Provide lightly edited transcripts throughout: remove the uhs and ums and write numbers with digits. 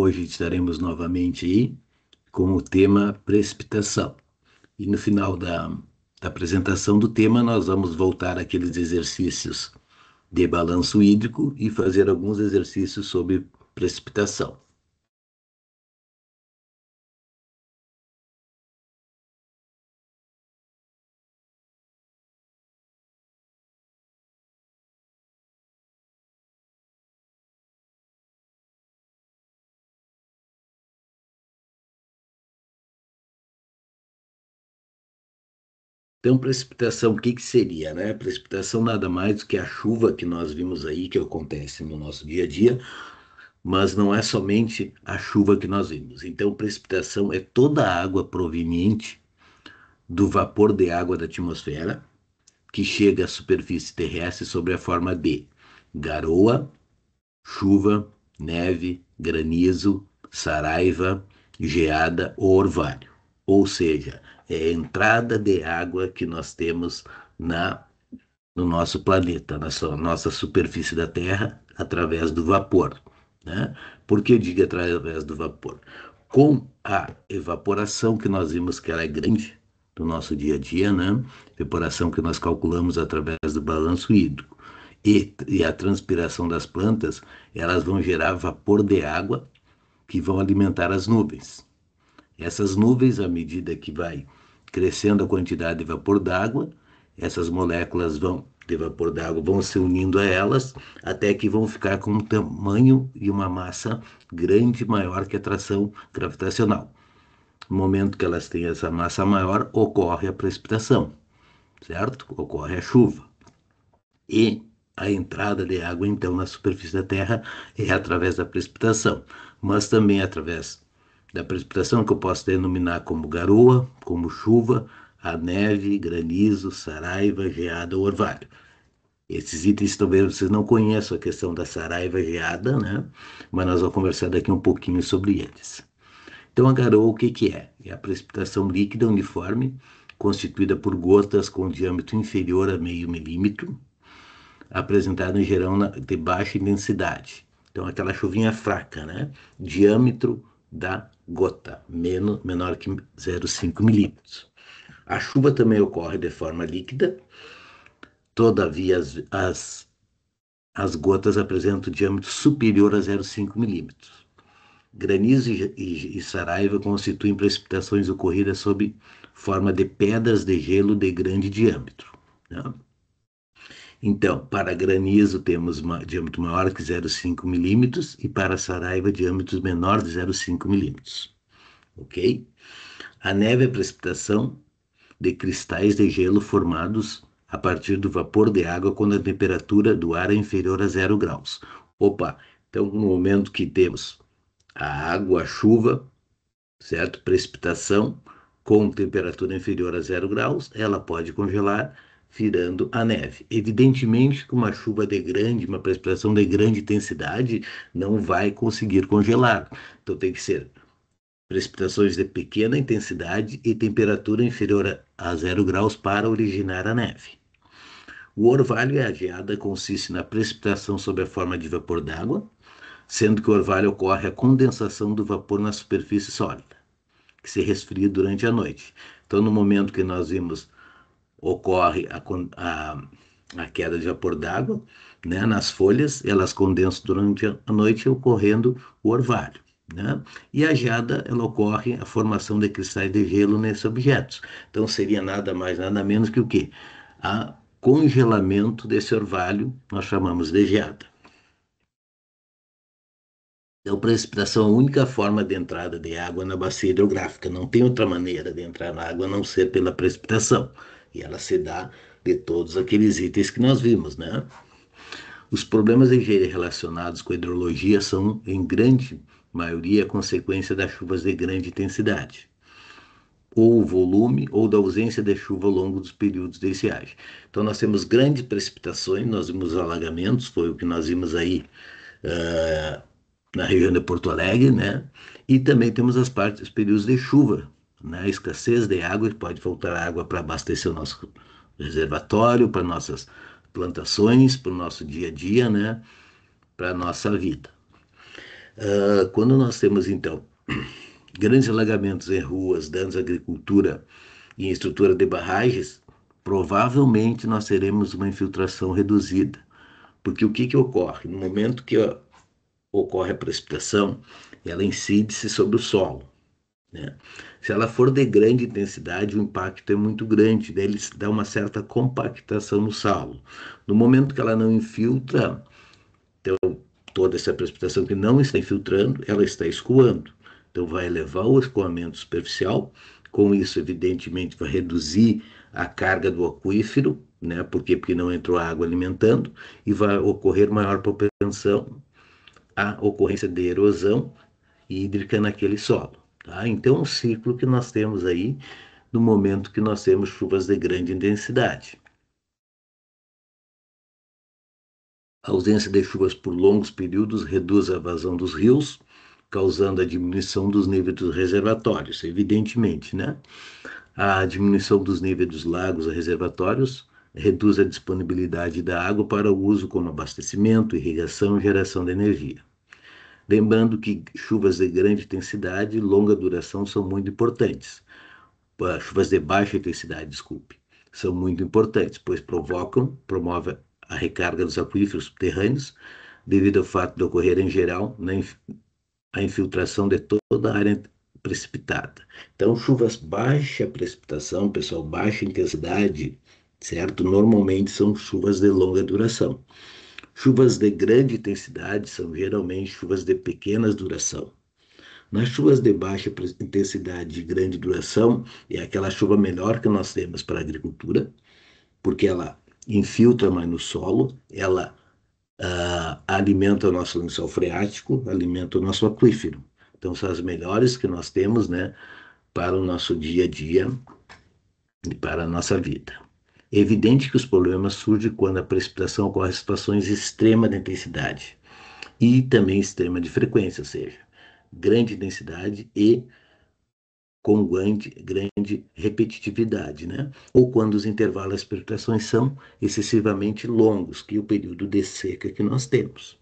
hoje estaremos novamente aí com o tema precipitação. E no final da apresentação do tema, nós vamos voltar àqueles exercícios de balanço hídrico e fazer alguns exercícios sobre precipitação. Então, precipitação, o que que seria, né? Precipitação nada mais do que a chuva que nós vimos aí, que acontece no nosso dia a dia, mas não é somente a chuva que nós vimos. Então, precipitação é toda a água proveniente do vapor de água da atmosfera que chega à superfície terrestre sob a forma de garoa, chuva, neve, granizo, saraiva, geada ou orvalho. Ou seja, é a entrada de água que nós temos no nosso planeta, na nossa superfície da Terra, através do vapor. Né? Por que eu digo através do vapor? Com a evaporação que nós vimos que ela é grande no nosso dia a dia, né? Evaporação que nós calculamos através do balanço hídrico e a transpiração das plantas, elas vão gerar vapor de água que vão alimentar as nuvens. Essas nuvens, à medida que vai crescendo a quantidade de vapor d'água, essas moléculas de vapor d'água vão se unindo a elas até que vão ficar com um tamanho e uma massa grande, maior que a atração gravitacional. No momento que elas têm essa massa maior, ocorre a precipitação, certo? Ocorre a chuva. E a entrada de água, então, na superfície da Terra é através da precipitação, mas também através da precipitação que eu posso denominar como garoa, como chuva, a neve, granizo, saraiva, geada ou orvalho. Esses itens talvez vocês não conheçam a questão da saraiva, geada, né? Mas nós vamos conversar daqui um pouquinho sobre eles. Então, a garoa, o que que é? É a precipitação líquida uniforme, constituída por gotas com diâmetro inferior a meio milímetro, apresentada em geral de baixa intensidade. Então, aquela chuvinha fraca, né? Diâmetro da gota, menor que 0,5 milímetros. A chuva também ocorre de forma líquida, todavia as gotas apresentam diâmetro superior a 0,5 milímetros. Granizo e saraiva constituem precipitações ocorridas sob forma de pedras de gelo de grande diâmetro. Né? Então, para granizo temos diâmetro maior que 0,5 milímetros e para saraiva diâmetros menor de 0,5 milímetros. Ok? A neve é a precipitação de cristais de gelo formados a partir do vapor de água quando a temperatura do ar é inferior a 0 graus. Opa, então no momento que temos a água, a chuva, certo? Precipitação com temperatura inferior a 0 graus, ela pode congelar virando a neve. Evidentemente que uma chuva uma precipitação de grande intensidade não vai conseguir congelar. Então tem que ser precipitações de pequena intensidade e temperatura inferior a 0 graus para originar a neve. O orvalho e a geada consiste na precipitação sob a forma de vapor d'água, sendo que o orvalho ocorre a condensação do vapor na superfície sólida, que se resfria durante a noite. Então, no momento que nós vimos, ocorre a queda de vapor d'água, né, nas folhas, elas condensam durante a noite, ocorrendo o orvalho. Né? E a geada, ela ocorre a formação de cristais de gelo nesses objetos. Então, seria nada mais, nada menos que o quê? A congelamento desse orvalho, nós chamamos de geada. Então, precipitação é a única forma de entrada de água na bacia hidrográfica. Não tem outra maneira de entrar na água a não ser pela precipitação. E ela se dá de todos aqueles itens que nós vimos, né? Os problemas de engenharia relacionados com a hidrologia são, em grande maioria, consequência das chuvas de grande intensidade, ou volume, ou da ausência de chuva ao longo dos períodos de estiagem. Então, nós temos grandes precipitações, nós vimos alagamentos, foi o que nós vimos aí na região de Porto Alegre, né? E também temos os períodos de chuva, né? Escassez de água, pode faltar água para abastecer o nosso reservatório, para nossas plantações, para o nosso dia a dia, né? Para a nossa vida. Quando nós temos, então, grandes alagamentos em ruas, danos à agricultura e em estrutura de barragens, provavelmente nós teremos uma infiltração reduzida. Porque o que, que ocorre? No momento que ocorre a precipitação, ela incide-se sobre o solo, né? Se ela for de grande intensidade, o impacto é muito grande, daí ele dá uma certa compactação no solo. No momento que ela não infiltra, toda essa precipitação que não está infiltrando, ela está escoando. Então, vai elevar o escoamento superficial, com isso, evidentemente, vai reduzir a carga do aquífero, né? Por quê? Porque não entrou água alimentando, e vai ocorrer maior propensão à ocorrência de erosão hídrica naquele solo. Tá? Então, é um ciclo que nós temos aí no momento que nós temos chuvas de grande intensidade. A ausência de chuvas por longos períodos reduz a vazão dos rios, causando a diminuição dos níveis dos reservatórios, evidentemente, né? A diminuição dos níveis dos lagos e reservatórios reduz a disponibilidade da água para o uso como abastecimento, irrigação e geração de energia. Lembrando que chuvas de grande intensidade e longa duração são muito importantes. Chuvas de baixa intensidade, desculpe, são muito importantes, pois promovem a recarga dos aquíferos subterrâneos, devido ao fato de ocorrer, em geral, a infiltração de toda a área precipitada. Então, chuvas baixa precipitação, pessoal, baixa intensidade, certo? Normalmente são chuvas de longa duração. Chuvas de grande intensidade são geralmente chuvas de pequena duração. Nas chuvas de baixa intensidade e grande duração, é aquela chuva melhor que nós temos para a agricultura, porque ela infiltra mais no solo, ela alimenta o nosso lençol freático, alimenta o nosso aquífero. Então, são as melhores que nós temos, né, para o nosso dia a dia e para a nossa vida. É evidente que os problemas surgem quando a precipitação ocorre em situações extrema de intensidade e também extrema de frequência, ou seja, grande intensidade e com grande repetitividade, né? Ou quando os intervalos das precipitações são excessivamente longos, que é o período de seca que nós temos.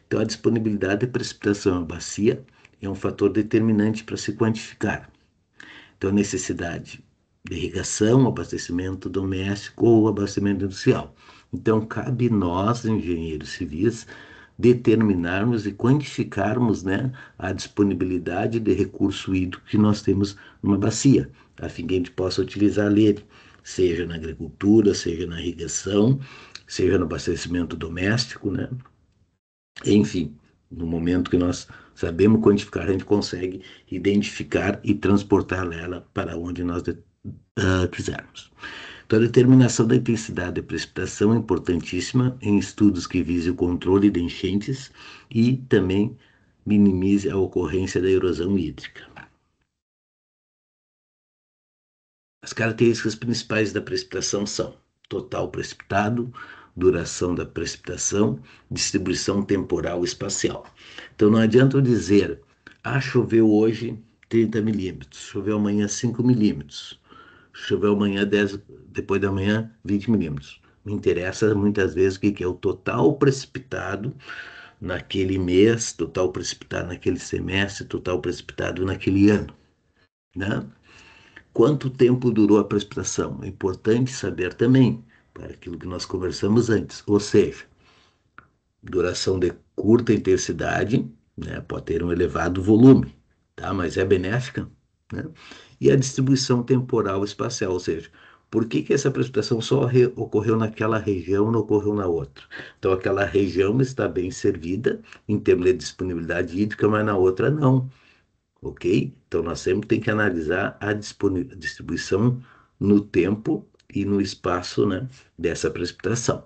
Então, a disponibilidade de precipitação em bacia é um fator determinante para se quantificar. Então, a necessidade de irrigação, abastecimento doméstico ou abastecimento industrial. Então, cabe nós, engenheiros civis, determinarmos e quantificarmos, né, a disponibilidade de recurso hídrico que nós temos numa bacia, a fim que a gente possa utilizar ele, seja na agricultura, seja na irrigação, seja no abastecimento doméstico, né? Enfim, no momento que nós sabemos quantificar, a gente consegue identificar e transportar ela para onde nós quisermos. Então, a determinação da intensidade da precipitação é importantíssima em estudos que visem o controle de enchentes e também minimize a ocorrência da erosão hídrica. As características principais da precipitação são total precipitado, duração da precipitação, distribuição temporal e espacial. Então, não adianta eu dizer, choveu hoje 30 milímetros, choveu amanhã 5 milímetros, choveu amanhã 10, depois da manhã 20 milímetros. Me interessa muitas vezes o que é o total precipitado naquele mês, total precipitado naquele semestre, total precipitado naquele ano, né? Quanto tempo durou a precipitação? É importante saber também, para aquilo que nós conversamos antes, ou seja, duração de curta intensidade, né, pode ter um elevado volume, tá? Mas é benéfica, né? E a distribuição temporal espacial, ou seja, por que que essa precipitação só ocorreu naquela região, não ocorreu na outra? Então, aquela região está bem servida em termos de disponibilidade hídrica, mas na outra não, ok? Então, nós sempre tem que analisar a distribuição no tempo e no espaço, né, dessa precipitação.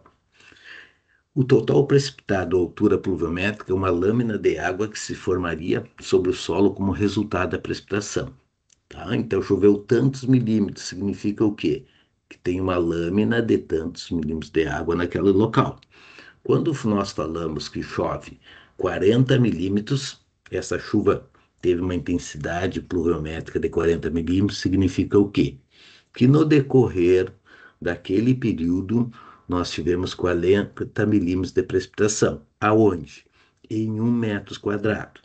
O total precipitado à altura pluviométrica é uma lâmina de água que se formaria sobre o solo como resultado da precipitação. Tá? Então, choveu tantos milímetros, significa o quê? Que tem uma lâmina de tantos milímetros de água naquele local. Quando nós falamos que chove 40 milímetros, essa chuva teve uma intensidade pluviométrica de 40 milímetros, significa o quê? Que no decorrer daquele período nós tivemos 40 milímetros de precipitação. Aonde? em 1 metro quadrado.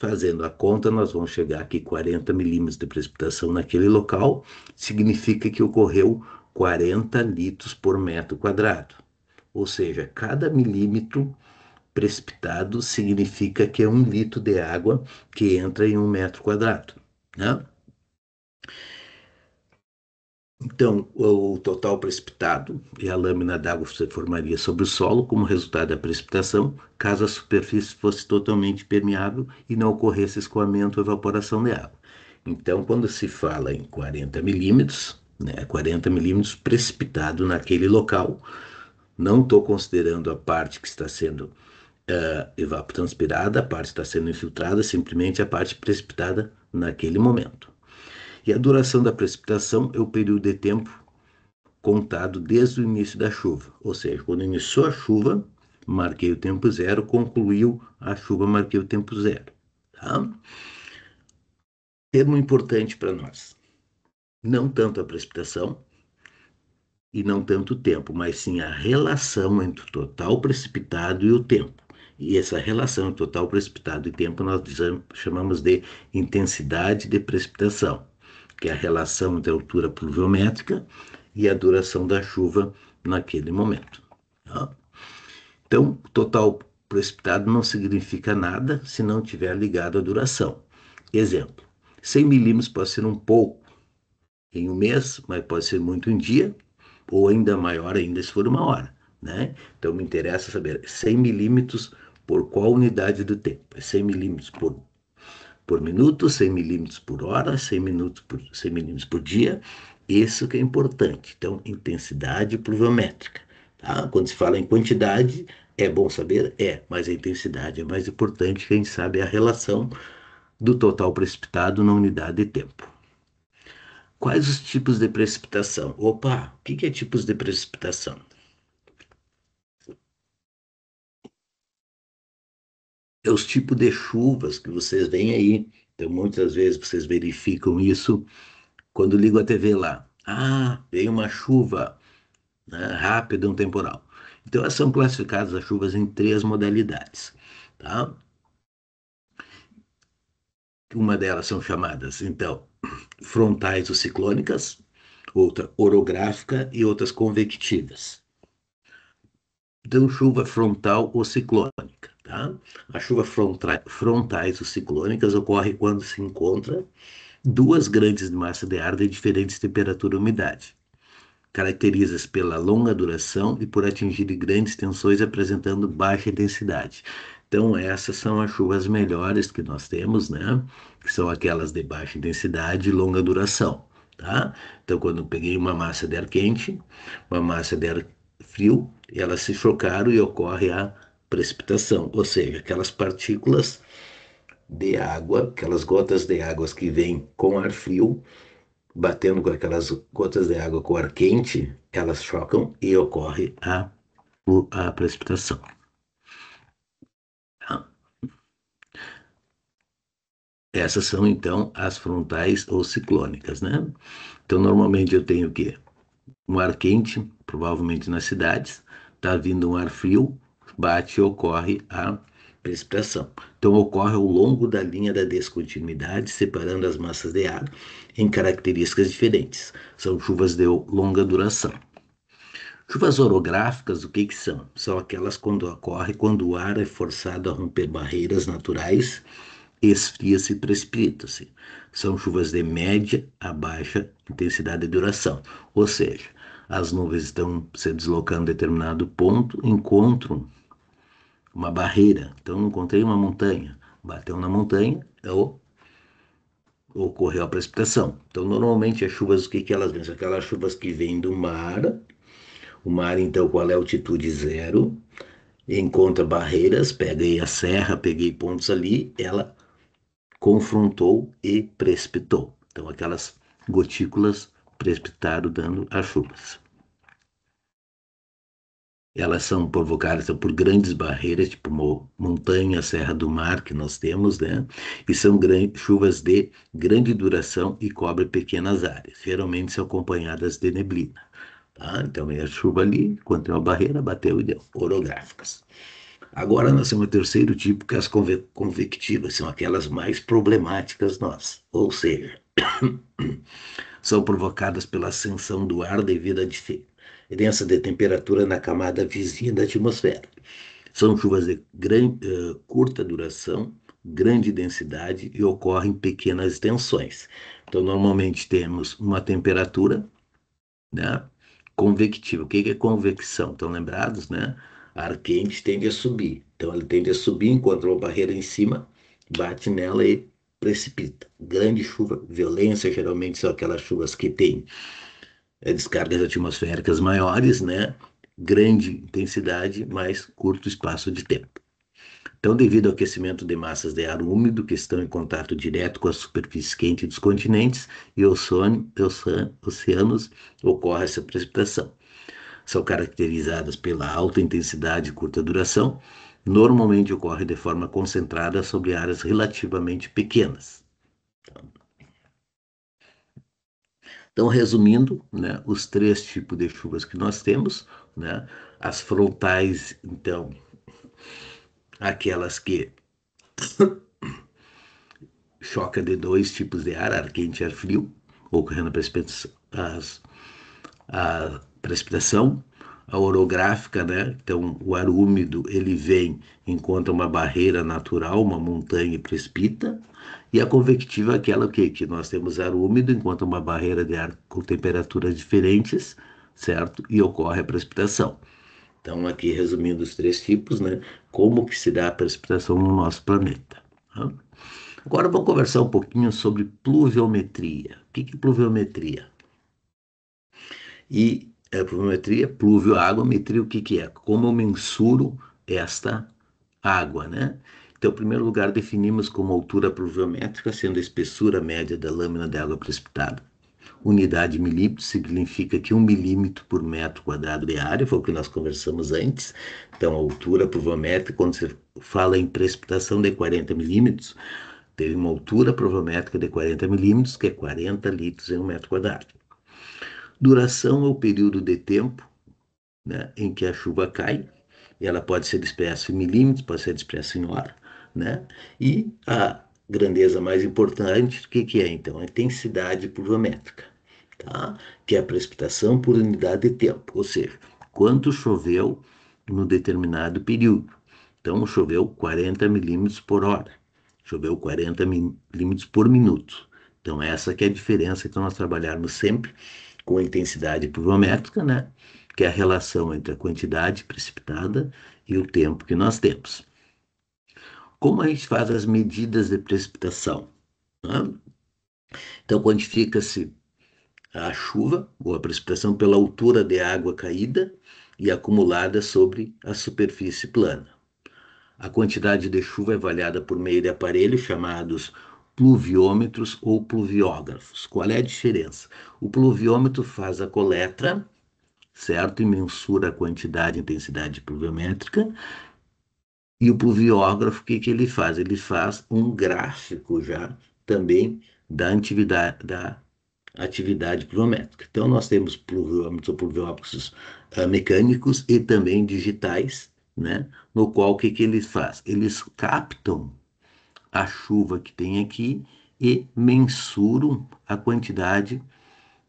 Fazendo a conta, nós vamos chegar aqui 40 milímetros de precipitação naquele local, significa que ocorreu 40 litros por metro quadrado. Ou seja, cada milímetro precipitado significa que é 1 litro de água que entra em 1 metro quadrado, né? Então, o total precipitado e a lâmina d'água se formaria sobre o solo como resultado da precipitação, caso a superfície fosse totalmente permeável e não ocorresse escoamento ou evaporação de água. Então, quando se fala em 40 milímetros, né, 40 milímetros precipitado naquele local, não estou considerando a parte que está sendo evapotranspirada, a parte que está sendo infiltrada, simplesmente a parte precipitada naquele momento. E a duração da precipitação é o período de tempo contado desde o início da chuva. Ou seja, quando iniciou a chuva, marquei o tempo zero, concluiu a chuva, marquei o tempo zero. Tá? Termo importante para nós. Não tanto a precipitação e não tanto o tempo, mas sim a relação entre o total precipitado e o tempo. E essa relação entre total precipitado e tempo nós chamamos de intensidade de precipitação, que é a relação entre a altura pluviométrica e a duração da chuva naquele momento. Tá? Então, total precipitado não significa nada se não tiver ligado à duração. Exemplo, 100 milímetros pode ser um pouco em um mês, mas pode ser muito em dia, ou ainda maior ainda se for uma hora. Né? Então, me interessa saber 100 milímetros por qual unidade do tempo? É 100 milímetros por minuto, 100 milímetros por hora, 100 milímetros por dia. Isso que é importante. Então, intensidade pluviométrica. Tá? Quando se fala em quantidade, é bom saber? É, mas a intensidade é mais importante, que a gente sabe a relação do total precipitado na unidade de tempo. Quais os tipos de precipitação? Opa, o que é tipos de precipitação? É os tipos de chuvas que vocês veem aí. Então, muitas vezes vocês verificam isso quando ligam a TV lá. Ah, veio uma chuva, né, rápida, um temporal. Então, elas são classificadas as chuvas em 3 modalidades. Tá? Uma delas são chamadas, então, frontais ou ciclônicas, outra orográfica e outras convectivas. Então, chuva frontal ou ciclônica. Tá? A chuva frontais ou ciclônicas ocorre quando se encontra duas grandes massas de ar de diferentes temperatura e umidade. Caracteriza-se pela longa duração e por atingir grandes tensões apresentando baixa densidade. Então, essas são as chuvas melhores que nós temos, né? Que são aquelas de baixa densidade e longa duração, tá? Então, quando eu peguei uma massa de ar quente, uma massa de ar frio, elas se chocaram e ocorre a precipitação, ou seja, aquelas partículas de água, aquelas gotas de água que vêm com ar frio, batendo com aquelas gotas de água com ar quente, elas chocam e ocorre a precipitação. Tá? Essas são, então, as frontais ou ciclônicas, né? Então, normalmente eu tenho o quê? Um ar quente, provavelmente nas cidades, está vindo um ar frio, bate e ocorre a precipitação. Então, ocorre ao longo da linha da descontinuidade, separando as massas de ar em características diferentes. São chuvas de longa duração. Chuvas orográficas, o que que são? São aquelas quando ocorre quando o ar é forçado a romper barreiras naturais, esfria-se e precipita-se. São chuvas de média a baixa intensidade e duração. Ou seja, as nuvens estão se deslocando a determinado ponto, encontram uma barreira. Então, encontrei uma montanha, bateu na montanha, ocorreu a precipitação. Então, normalmente as chuvas, o que que elas vêm? São aquelas chuvas que vêm do mar. O mar, então, qual é a altitude zero? Encontra barreiras, pega aí a serra, peguei pontos ali, ela confrontou e precipitou. Então, aquelas gotículas precipitaram, dando as chuvas. Elas são provocadas então, por grandes barreiras, tipo montanha, Serra do Mar, que nós temos, né? E são chuvas de grande duração e cobrem pequenas áreas. Geralmente são acompanhadas de neblina. Tá? Então, é a chuva ali, quando tem uma barreira, bateu e deu. Orográficas. Agora nós temos o terceiro tipo, que é as convectivas, são aquelas mais problemáticas nossas, ou seja, são provocadas pela ascensão do ar devido à diferença de temperatura na camada vizinha da atmosfera. São chuvas de curta duração, grande densidade e ocorrem em pequenas extensões. Então, normalmente temos uma temperatura, né, convectiva. O que é convecção? Estão lembrados, né? Ar quente tende a subir. Então, ele tende a subir, encontra uma barreira em cima, bate nela e precipita. Grande chuva, violência, geralmente são aquelas chuvas que têm descargas atmosféricas maiores, né? Grande intensidade, mas curto espaço de tempo. Então, devido ao aquecimento de massas de ar úmido que estão em contato direto com a superfície quente dos continentes e oceanos, ocorre essa precipitação. São caracterizadas pela alta intensidade e curta duração, normalmente ocorre de forma concentrada sobre áreas relativamente pequenas. Então, resumindo, né, os três tipos de chuvas que nós temos, né, as frontais, então, aquelas que choca de dois tipos de ar quente e ar frio, ocorrendo a precipitação, a orográfica, né? Então, o ar úmido, ele vem, encontra uma barreira natural, uma montanha e precipita, e a convectiva é aquela que nós temos ar úmido, encontra uma barreira de ar com temperaturas diferentes, certo? E ocorre a precipitação. Então, aqui resumindo os três tipos, né? Como que se dá a precipitação no nosso planeta. Tá? Agora vamos conversar um pouquinho sobre pluviometria. O que é pluviometria? E pluviometria, plúvio, água, metria, o que é? Como eu mensuro esta água, né? Então, em primeiro lugar, definimos como altura pluviométrica, sendo a espessura média da lâmina de água precipitada. Unidade milímetro significa que 1 milímetro por metro quadrado de área, foi o que nós conversamos antes. Então, a altura pluviométrica, quando você fala em precipitação de 40 milímetros, teve uma altura pluviométrica de 40 milímetros, que é 40 litros em 1 metro quadrado. Duração é o período de tempo, né, em que a chuva cai. Ela pode ser expressa em milímetros, pode ser expressa em hora, né? E a grandeza mais importante, o que é então? A intensidade pluviométrica, tá? Que é a precipitação por unidade de tempo, ou seja, quanto choveu no determinado período. Então, choveu 40 milímetros por hora, choveu 40 milímetros por minuto. Então, essa que é a diferença. Então, nós trabalharmos sempre com a intensidade pluviométrica, né? Que é a relação entre a quantidade precipitada e o tempo que nós temos. Como a gente faz as medidas de precipitação? Né? Então, quantifica-se a chuva ou a precipitação pela altura de água caída e acumulada sobre a superfície plana. A quantidade de chuva é avaliada por meio de aparelhos chamados pluviômetros ou pluviógrafos. Qual é a diferença? O pluviômetro faz a coleta, certo? E mensura a quantidade e intensidade pluviométrica. E o pluviógrafo, o que ele faz? Ele faz um gráfico já também da atividade pluviométrica. Então, nós temos pluviômetros ou pluviógrafos mecânicos e também digitais, né? No qual, o que eles fazem? Eles captam a chuva que tem aqui e mensuram a quantidade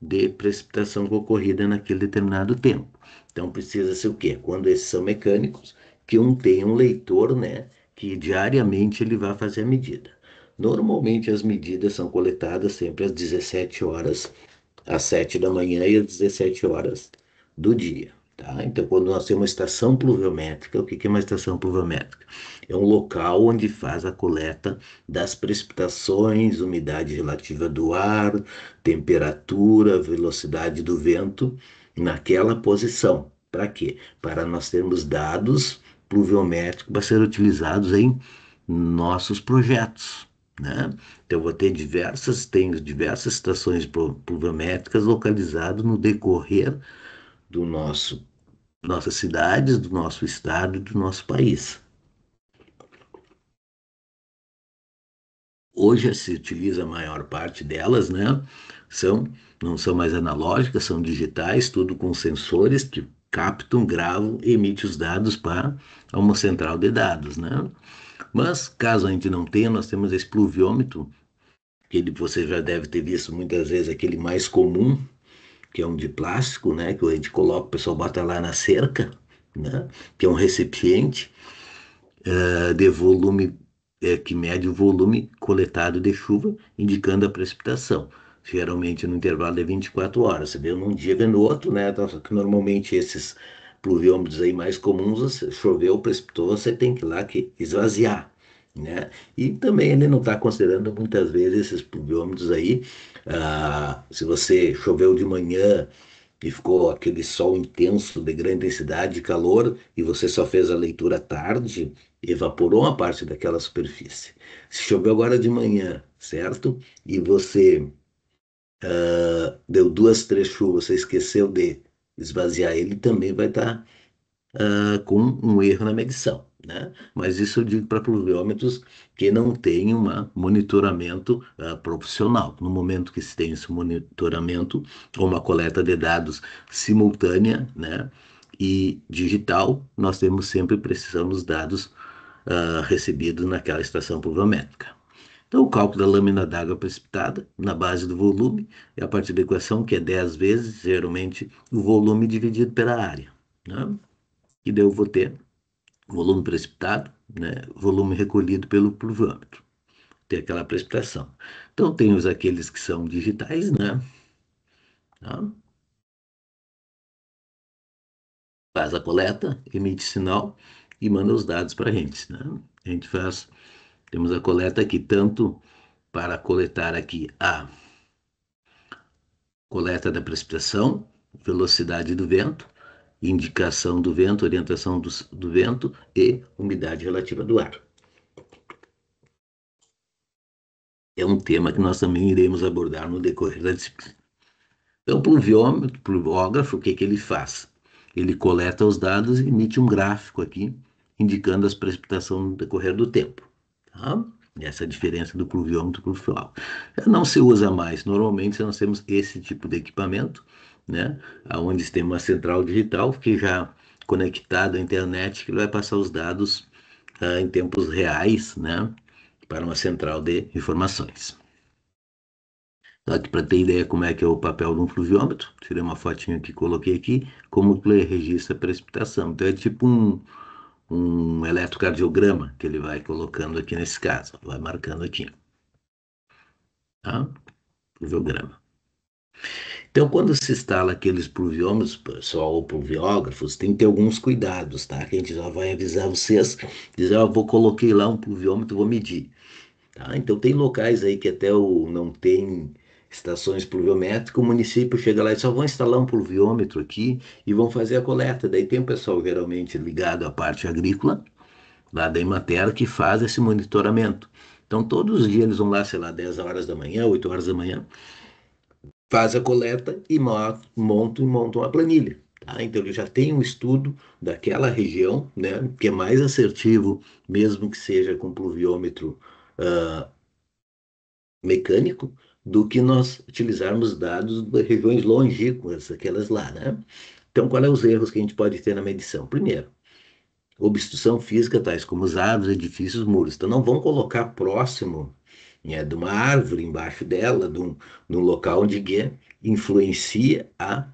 de precipitação ocorrida naquele determinado tempo. Então precisa ser o quê? Quando esses são mecânicos, que tem um leitor, né, que diariamente ele vai fazer a medida. Normalmente as medidas são coletadas sempre às 17 horas, às 7 da manhã e às 17 horas do dia. Tá? Então, quando nós temos uma estação pluviométrica, o que é uma estação pluviométrica? É um local onde faz a coleta das precipitações, umidade relativa do ar, temperatura, velocidade do vento naquela posição. Para quê? Para nós termos dados pluviométricos para ser utilizados em nossos projetos. Né? Então, vou ter tenho diversas estações pluviométricas localizadas no decorrer do nossas cidades, do nosso estado e do nosso país. Hoje se utiliza a maior parte delas, né? Não são mais analógicas, são digitais, tudo com sensores que captam, gravam e emitem os dados para uma central de dados, né? Mas, caso a gente não tenha, nós temos esse pluviômetro, que você já deve ter visto muitas vezes, aquele mais comum, que é um de plástico, né? Que a gente coloca, o pessoal bota lá na cerca, né? Que é um recipiente de volume, que mede o volume coletado de chuva, indicando a precipitação. Geralmente no intervalo de 24 horas. Você vê num dia, vê no outro, né? Então, só que normalmente esses pluviômetros aí mais comuns, choveu, precipitou, você tem que ir lá que esvaziar, né? E também ele não está considerando muitas vezes esses pluviômetros aí. Se você choveu de manhã e ficou aquele sol intenso de grande intensidade de calor e você só fez a leitura à tarde, evaporou uma parte daquela superfície. Se choveu agora de manhã, certo? E você deu duas, três chuvas, você esqueceu de esvaziar ele, também vai estar com um erro na medição, né? Mas isso eu digo para pluviômetros que não têm um monitoramento profissional. No momento que se tem esse monitoramento, ou uma coleta de dados simultânea, né? E digital, nós temos sempre precisamos dos dados recebidos naquela estação pluviométrica. Então, o cálculo da lâmina d'água precipitada na base do volume é a partir da equação que é 10 vezes, geralmente, o volume dividido pela área, né? E daí eu vou ter volume precipitado, né, volume recolhido pelo pluviômetro, ter aquela precipitação. Então, tem aqueles que são digitais, né, tá? Faz a coleta, emite sinal e manda os dados para a gente, né? A gente faz, temos a coleta aqui, tanto para coletar aqui a coleta da precipitação, velocidade do vento, indicação do vento, orientação do vento e umidade relativa do ar. É um tema que nós também iremos abordar no decorrer da disciplina. Então, o pluviômetro, pluviógrafo, o que que ele faz? Ele coleta os dados e emite um gráfico aqui, indicando as precipitações no decorrer do tempo. Tá? Essa é a diferença do pluviômetro para o pluviógrafo. Não se usa mais. Normalmente, nós temos esse tipo de equipamento, né? Onde tem uma central digital que já conectada à internet, que vai passar os dados em tempos reais, né? Para uma central de informações. Só que para ter ideia como é que é o papel de um fluviômetro, tirei uma fotinha que coloquei aqui, como que ele registra a precipitação. Então é tipo um eletrocardiograma que ele vai colocando aqui nesse caso, vai marcando aqui, tá? Pluviograma. Então, quando se instala aqueles pluviômetros, pessoal, ou pluviógrafos, tem que ter alguns cuidados, tá? Que a gente já vai avisar vocês, dizer, ó, coloquei lá um pluviômetro, vou medir. Tá? Então, tem locais aí que até não tem estações pluviométricas, o município chega lá e só vão instalar um pluviômetro aqui e vão fazer a coleta. Daí tem o pessoal geralmente ligado à parte agrícola, lá da Emater, que faz esse monitoramento. Então, todos os dias eles vão lá, sei lá, 10 horas da manhã, 8 horas da manhã, faz a coleta e montam a planilha. Tá? Então, ele já tem um estudo daquela região, né, que é mais assertivo, mesmo que seja com pluviômetro mecânico, do que nós utilizarmos dados de regiões longínquas, aquelas lá, né? Então, quais são os erros que a gente pode ter na medição? Primeiro, obstrução física, tais como os árvores, edifícios, muros. Então, não vão colocar próximo, né, de uma árvore, embaixo dela, de um local onde influencia a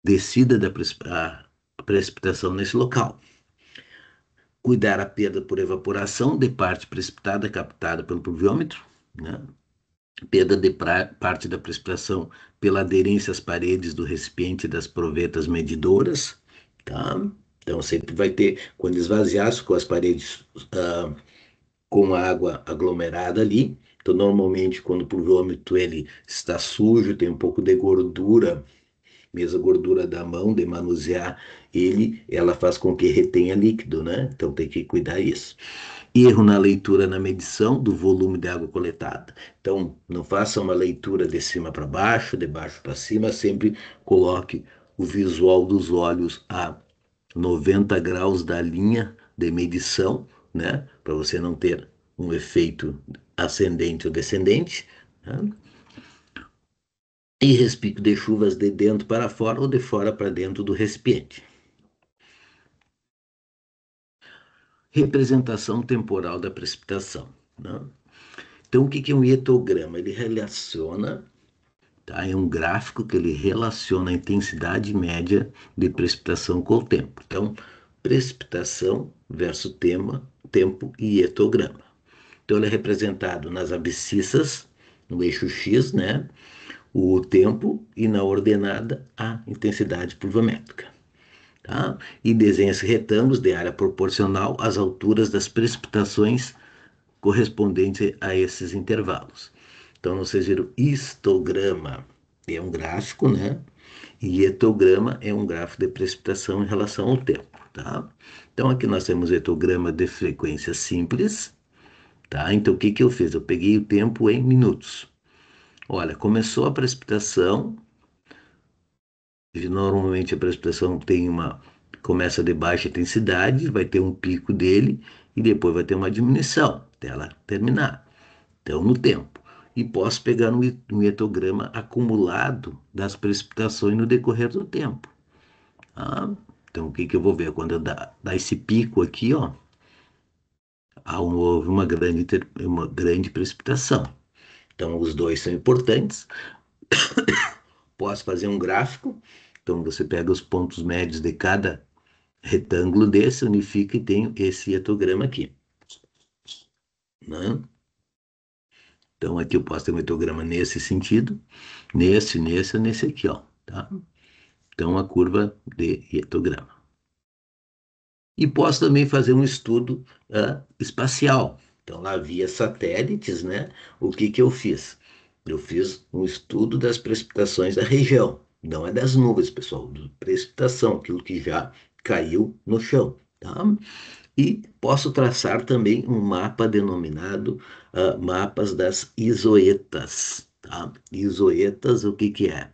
descida a precipitação nesse local. Cuidar a perda por evaporação de parte precipitada captada pelo pluviômetro, né? Perda de parte da precipitação pela aderência às paredes do recipiente das provetas medidoras, tá? Então sempre vai ter, quando esvaziar com as paredes com água aglomerada ali, então normalmente quando o pluviômetro ele está sujo, tem um pouco de gordura, mesmo a gordura da mão, de manusear ele, ela faz com que retenha líquido, né? Então tem que cuidar isso. Erro na leitura na medição do volume de água coletada. Então, não faça uma leitura de cima para baixo, de baixo para cima, sempre coloque o visual dos olhos a 90 graus da linha de medição, né? Para você não ter um efeito ascendente ou descendente, né? E respique de chuvas de dentro para fora ou de fora para dentro do recipiente. representação temporal da precipitação, né? Então, o que é um hietograma? Ele relaciona, tá? É um gráfico que ele relaciona a intensidade média de precipitação com o tempo. Então, precipitação versus tempo e hietograma. Então, ele é representado nas abscissas, no eixo X, né? O tempo e na ordenada a intensidade pluviométrica. Tá? E desenha-se retângulos de área proporcional às alturas das precipitações correspondentes a esses intervalos. Então, vocês viram histograma é um gráfico, né? E etograma é um gráfico de precipitação em relação ao tempo, tá? Então, aqui nós temos etograma de frequência simples, tá? Então, o que que eu fiz? Eu peguei o tempo em minutos. Olha, começou a precipitação, normalmente a precipitação começa de baixa intensidade, vai ter um pico dele e depois vai ter uma diminuição até ela terminar. Então, no tempo. E posso pegar um hietograma acumulado das precipitações no decorrer do tempo. Tá? Então, o que que eu vou ver? Quando eu dar esse pico aqui, ó, houve uma grande precipitação. Então, os dois são importantes. Posso fazer um gráfico. Então, você pega os pontos médios de cada retângulo desse, unifica e tem esse hietograma aqui. Né? Então, aqui eu posso ter um hietograma nesse sentido, nesse aqui, ó, tá? Então, a curva de hietograma. E posso também fazer um estudo espacial. Então, lá via satélites, né? O que que eu fiz? Eu fiz um estudo das precipitações da região. Não é das nuvens, pessoal, de precipitação, aquilo que já caiu no chão, tá? E posso traçar também um mapa denominado mapas das isoetas, tá? Isoetas, o que que é?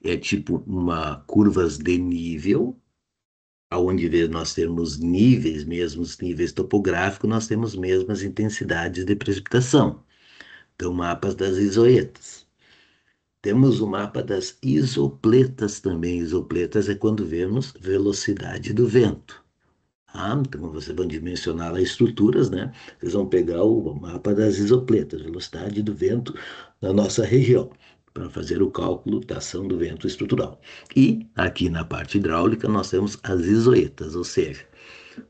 É tipo uma curvas de nível, aonde nós temos níveis, mesmos níveis topográficos, nós temos mesmas intensidades de precipitação. Então, mapas das isoetas. Temos o mapa das isopletas também. Isopletas é quando vemos velocidade do vento. Então, vocês vão dimensionar lá estruturas, né? Vocês vão pegar o mapa das isopletas, velocidade do vento na nossa região, para fazer o cálculo da ação do vento estrutural. E aqui na parte hidráulica nós temos as isoetas, ou seja,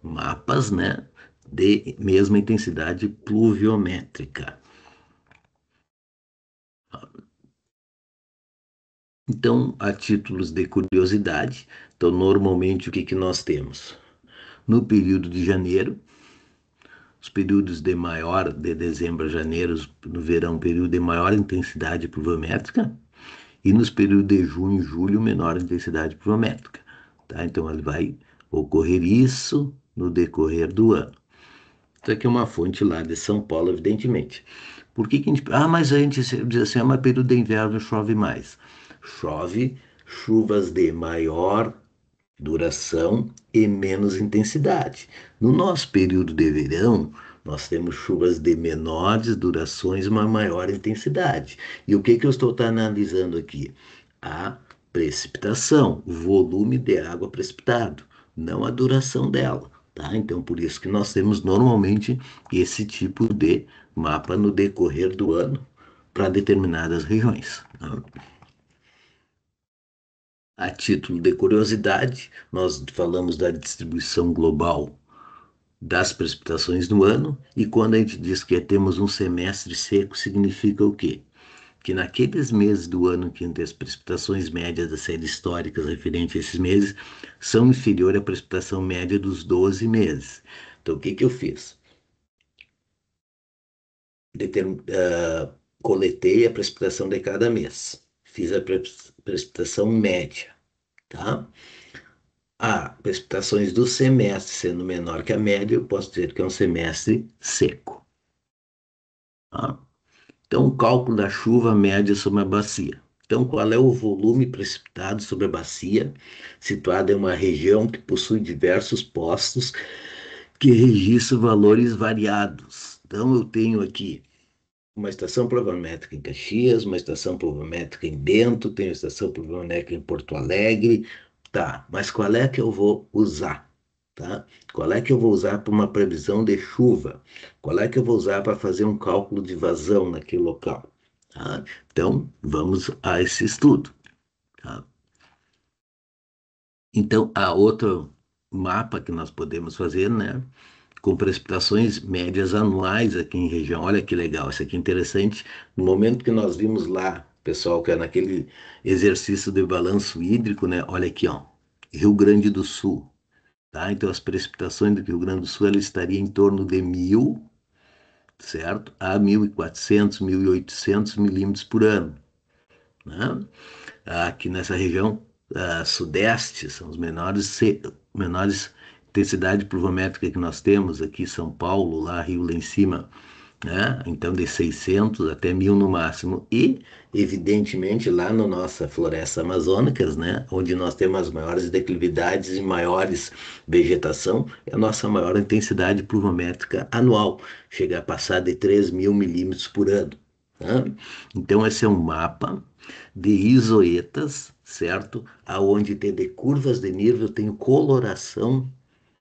mapas, né, de mesma intensidade pluviométrica. Então, a títulos de curiosidade, então normalmente o que que nós temos? No período de janeiro, os períodos de dezembro a janeiro, no verão, período de maior intensidade pluviométrica, e nos períodos de junho e julho, menor intensidade pluviométrica. Tá? Então, ele vai ocorrer isso no decorrer do ano. Isso aqui é uma fonte lá de São Paulo, evidentemente. Por que que a gente... mas a gente diz assim, mas período de inverno chove mais. Chove chuvas de maior duração e menos intensidade. No nosso período de verão, nós temos chuvas de menores durações, mas maior intensidade. E o que que eu estou analisando aqui? A precipitação, o volume de água precipitado, não a duração dela. Tá? Então, por isso que nós temos normalmente esse tipo de mapa no decorrer do ano para determinadas regiões. Tá? A título de curiosidade, nós falamos da distribuição global das precipitações no ano, e quando a gente diz que temos um semestre seco, significa o quê? Que naqueles meses do ano que as precipitações médias das séries históricas referentes a esses meses são inferiores à precipitação média dos 12 meses. Então, o que que eu fiz? Coletei a precipitação de cada mês. Fiz a precipitação média, tá? Precipitações do semestre sendo menor que a média, eu posso dizer que é um semestre seco. Tá? Então, o cálculo da chuva média sobre a bacia. Então, qual é o volume precipitado sobre a bacia, situada em uma região que possui diversos postos que registram valores variados. Então, eu tenho aqui uma estação pluviométrica em Caxias, uma estação pluviométrica em Bento, tenho uma estação pluviométrica em Porto Alegre. Tá, mas qual é que eu vou usar? tá? Qual é que eu vou usar para uma previsão de chuva? Qual é que eu vou usar para fazer um cálculo de vazão naquele local? Tá? Então, vamos a esse estudo, tá? Então, há outro mapa que nós podemos fazer, né? Com precipitações médias anuais aqui em região. Olha que legal, isso aqui é interessante. No momento que nós vimos lá, pessoal, que é naquele exercício de balanço hídrico, né? Olha aqui, ó, Rio Grande do Sul, tá? Então as precipitações do Rio Grande do Sul ela estaria em torno de 1.000, certo? A 1.400, 1.800 milímetros por ano, né? Aqui nessa região sudeste são os menores intensidade pluviométrica que nós temos aqui, São Paulo, lá Rio lá em cima, né? Então de 600 até 1.000 no máximo e evidentemente lá na nossa floresta amazônicas, né, onde nós temos as maiores declividades e maiores vegetação, é a nossa maior intensidade pluviométrica anual, chega a passar de 3.000 milímetros por ano, né? Então esse é um mapa de isoetas, certo? Aonde tem de curvas de nível, tem coloração,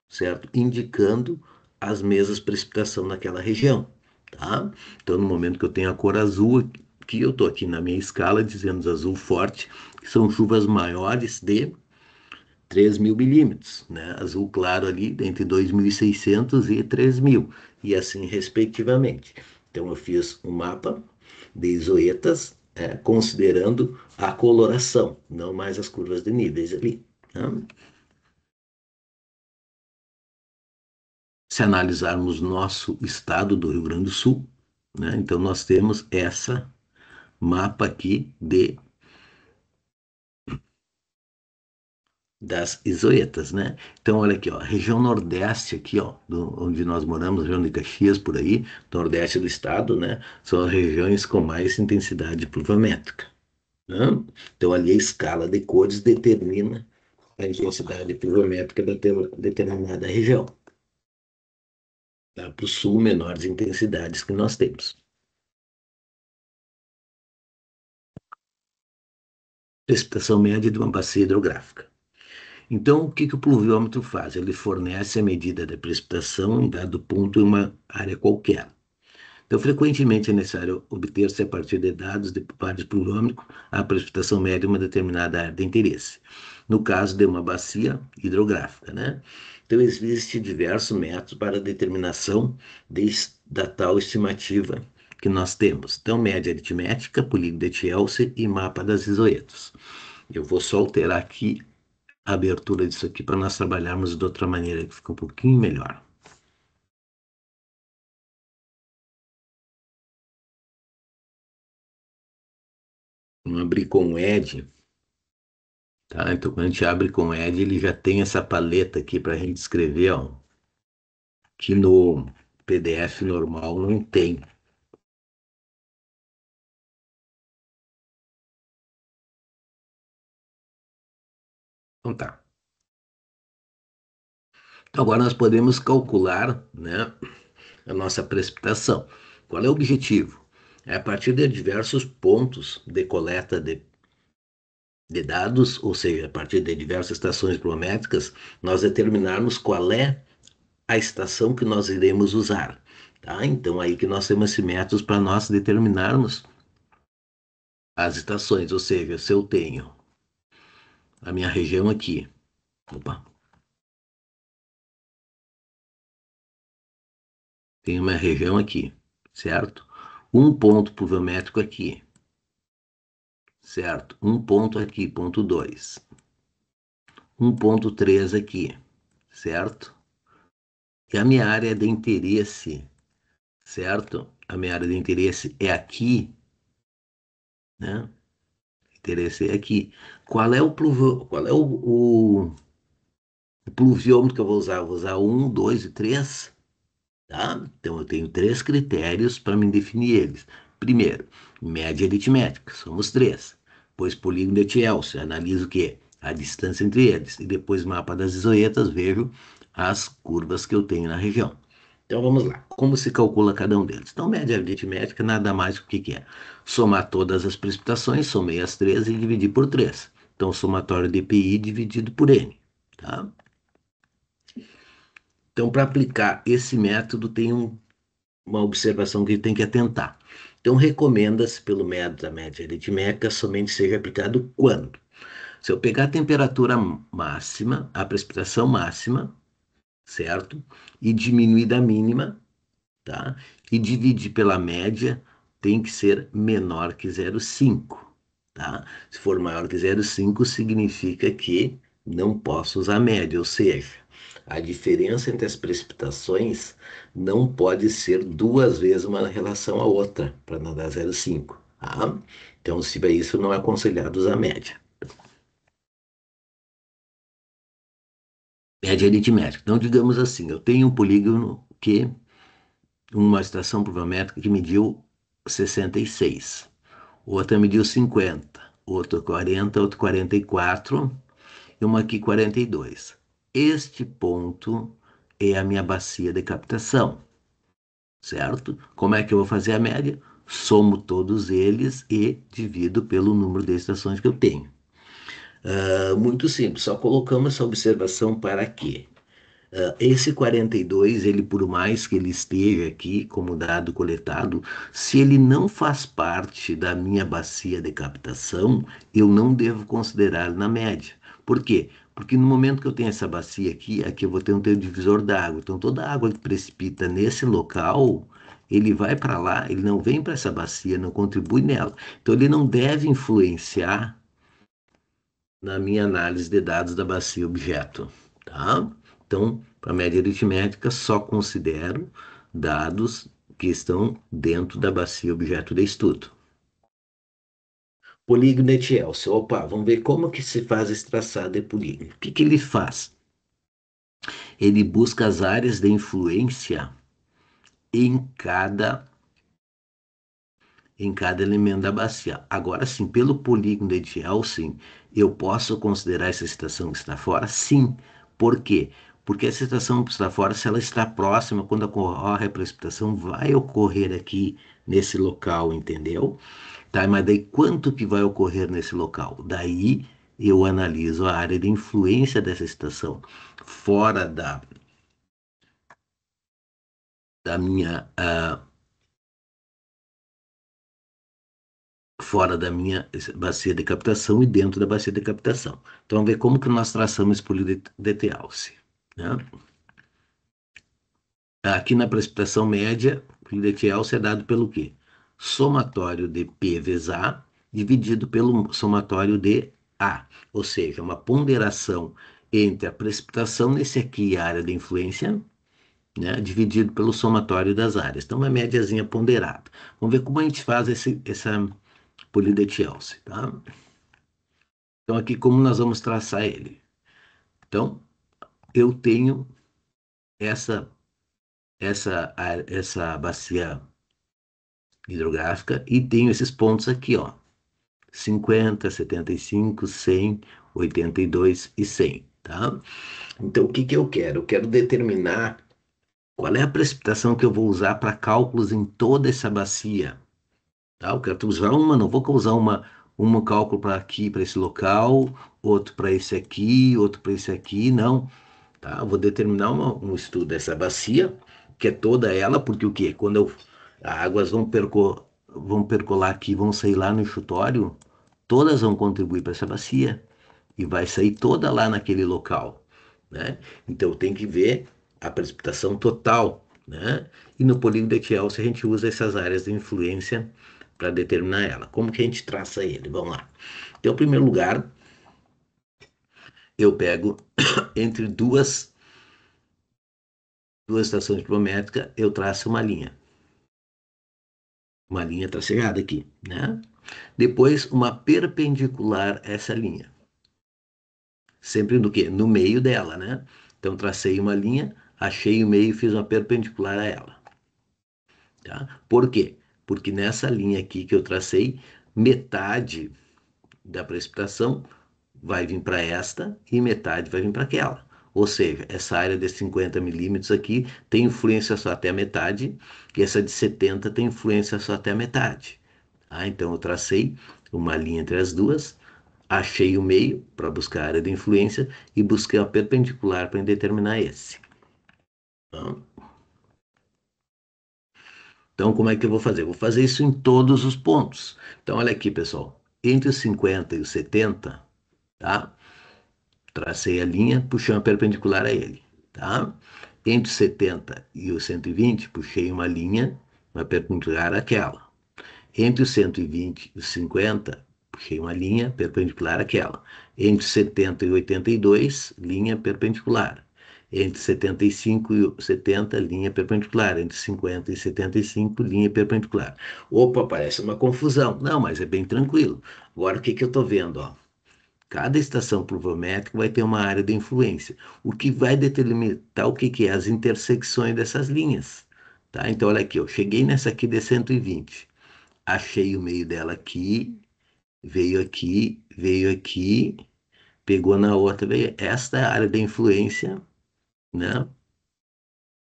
certo? Indicando as mesmas precipitação naquela região, tá? Então, no momento que eu tenho a cor azul, que eu estou aqui na minha escala dizendo azul forte, que são chuvas maiores de 3.000 milímetros, né? Azul claro ali entre 2.600 e 3.000, e assim respectivamente. Então, eu fiz um mapa de isoetas, considerando a coloração, não mais as curvas de níveis ali, tá? Se analisarmos nosso estado do Rio Grande do Sul, né, então nós temos essa mapa aqui das isoetas, né? Então olha aqui, ó, região nordeste aqui, ó, onde nós moramos, região de Caxias por aí, nordeste do estado, né? São as regiões com mais intensidade pluviométrica, né? Então ali a escala de cores determina a intensidade pluviométrica da determinada região. Tá? Para o sul, menores intensidades que nós temos. Precipitação média de uma bacia hidrográfica. Então, o que que o pluviômetro faz? Ele fornece a medida da precipitação em dado ponto em uma área qualquer. Então, frequentemente é necessário obter-se a partir de dados de pares pluviômetro a precipitação média de uma determinada área de interesse. No caso de uma bacia hidrográfica, né? Então, existe diversos métodos para a determinação da tal estimativa que nós temos. Então, média aritmética, polígono de Chelsea e mapa das isoetas. Eu vou só alterar aqui a abertura disso aqui para nós trabalharmos de outra maneira que fica um pouquinho melhor. Vamos abrir com o Edge, tá? Então, quando a gente abre com o Edge, ele já tem essa paleta aqui para a gente escrever, ó, que no PDF normal não tem. Então tá. Então, agora nós podemos calcular, né, a nossa precipitação. Qual é o objetivo? É a partir de diversos pontos de coleta de dados, ou seja, a partir de diversas estações pluviométricas, nós determinarmos qual é a estação que nós iremos usar, tá? Então aí que nós temos esses métodos para nós determinarmos as estações, ou seja, se eu tenho a minha região aqui, opa, tenho uma região aqui, certo? Um ponto pluviométrico aqui, certo? Um ponto aqui, ponto 2. 1,3 aqui, certo? E a minha área de interesse, certo? A minha área de interesse é aqui, né? Interesse é aqui. Qual é o pluviômetro que eu vou usar? Eu vou usar um, dois e três, tá? Então eu tenho três critérios para me definir eles. Primeiro, média aritmética, somos três. Depois, polígono de Chelsea, analiso o quê? A distância entre eles. E depois, mapa das isoetas, vejo as curvas que eu tenho na região. Então vamos lá. Como se calcula cada um deles? Então, média aritmética nada mais do que é somar todas as precipitações, somei as três e dividir por 3. Então, somatório de PI dividido por N. Tá? Então, para aplicar esse método, tem uma observação que tem que atentar. Então, recomenda-se pelo método da média aritmética somente seja aplicado quando? Se eu pegar a temperatura máxima, a precipitação máxima, certo? E diminuir da mínima, tá? E dividir pela média, tem que ser menor que 0,5, tá? Se for maior que 0,5, significa que não posso usar média, ou seja, a diferença entre as precipitações não pode ser duas vezes uma relação à outra, para não dar 0,5, tá? Então, se é isso, não é aconselhado usar média. Média aritmética. Então, digamos assim, eu tenho um polígono que uma estação pluviométrica que mediu 66, outra mediu 50, outra 40, outra 44 e uma aqui 42. Este ponto é a minha bacia de captação, certo? Como é que eu vou fazer a média? Somo todos eles e divido pelo número de estações que eu tenho. Muito simples, só colocamos essa observação para quê? Esse 42, ele por mais que ele esteja aqui como dado coletado, se ele não faz parte da minha bacia de captação, eu não devo considerar na média. Por quê? Porque no momento que eu tenho essa bacia aqui, aqui eu vou ter um divisor d'água. Então toda a água que precipita nesse local, ele vai para lá, ele não vem para essa bacia, não contribui nela. Então ele não deve influenciar na minha análise de dados da bacia objeto, tá? Então, para média aritmética, só considero dados que estão dentro da bacia objeto de estudo. Polígono de Chelsea. Opa, vamos ver como que se faz esse traçado de polígono. O que que ele faz? Ele busca as áreas de influência em cada elemento da bacia. Agora sim, pelo polígono de Chelsea, eu posso considerar essa estação que está fora? Sim. Por quê? Porque essa estação que está fora, se ela está próxima, quando ocorre a precipitação, vai ocorrer aqui nesse local, entendeu? Tá, mas daí quanto que vai ocorrer nesse local? Daí eu analiso a área de influência dessa estação fora da minha fora da minha bacia de captação e dentro da bacia de captação. Então, vamos ver como que nós traçamos esse polígono de Alce, né? Aqui na precipitação média, o polígono de Alce é dado pelo quê? Somatório de P vezes A dividido pelo somatório de A, ou seja, uma ponderação entre a precipitação, nesse aqui, a área de influência, né, dividido pelo somatório das áreas. Então, uma médiazinha ponderada. Vamos ver como a gente faz essa polígono de Chelsea, tá? Então, aqui como nós vamos traçar ele? Então, eu tenho essa, essa bacia hidrográfica e tenho esses pontos aqui, ó. 50, 75, 100, 82 e 100, tá? Então, o que que eu quero? Eu quero determinar qual é a precipitação que eu vou usar para cálculos em toda essa bacia, tá? Eu quero usar uma, não vou usar uma cálculo para aqui, para esse local, outro para esse aqui, outro para esse aqui, não. Tá? Eu vou determinar um estudo dessa bacia, que é toda ela, porque o quê? Quando as águas vão percolar aqui, vão sair lá no enxutório, todas vão contribuir para essa bacia e vai sair toda lá naquele local, né? Então tem que ver a precipitação total, né? E no polígono de Chelsea a gente usa essas áreas de influência para determinar ela. Como que a gente traça ele? Vamos lá. Então, em primeiro lugar, eu pego entre duas estações pluviométricas, eu traço uma linha tracejada aqui, né? Depois, uma perpendicular a essa linha. Sempre no quê? No meio dela, né? Então, tracei uma linha, achei o meio e fiz uma perpendicular a ela. Tá? Por quê? Porque nessa linha aqui que eu tracei, metade da precipitação vai vir para esta e metade vai vir para aquela. Ou seja, essa área de 50 milímetros aqui tem influência só até a metade, e essa de 70 tem influência só até a metade. Então eu tracei uma linha entre as duas, achei o meio para buscar a área de influência e busquei a perpendicular para determinar esse. Tá? Então, como é que eu vou fazer? Vou fazer isso em todos os pontos. Então, olha aqui, pessoal. Entre os 50 e os 70, tá? Tracei a linha, puxei uma perpendicular a ele, tá? Entre os 70 e os 120, puxei uma linha, uma perpendicular àquela. Entre os 120 e os 50, puxei uma linha perpendicular àquela. Entre os 70 e 82, linha perpendicular. Entre 75 e 70, linha perpendicular. Entre 50 e 75, linha perpendicular. Opa, parece uma confusão. Não, mas é bem tranquilo. Agora, o que que eu estou vendo? Ó? Cada estação pluviométrica vai ter uma área de influência, o que vai determinar o que que é as intersecções dessas linhas. Tá? Então, olha aqui, eu cheguei nessa aqui de 120, achei o meio dela aqui, veio aqui, pegou na outra, veio. Esta é a área de influência, né,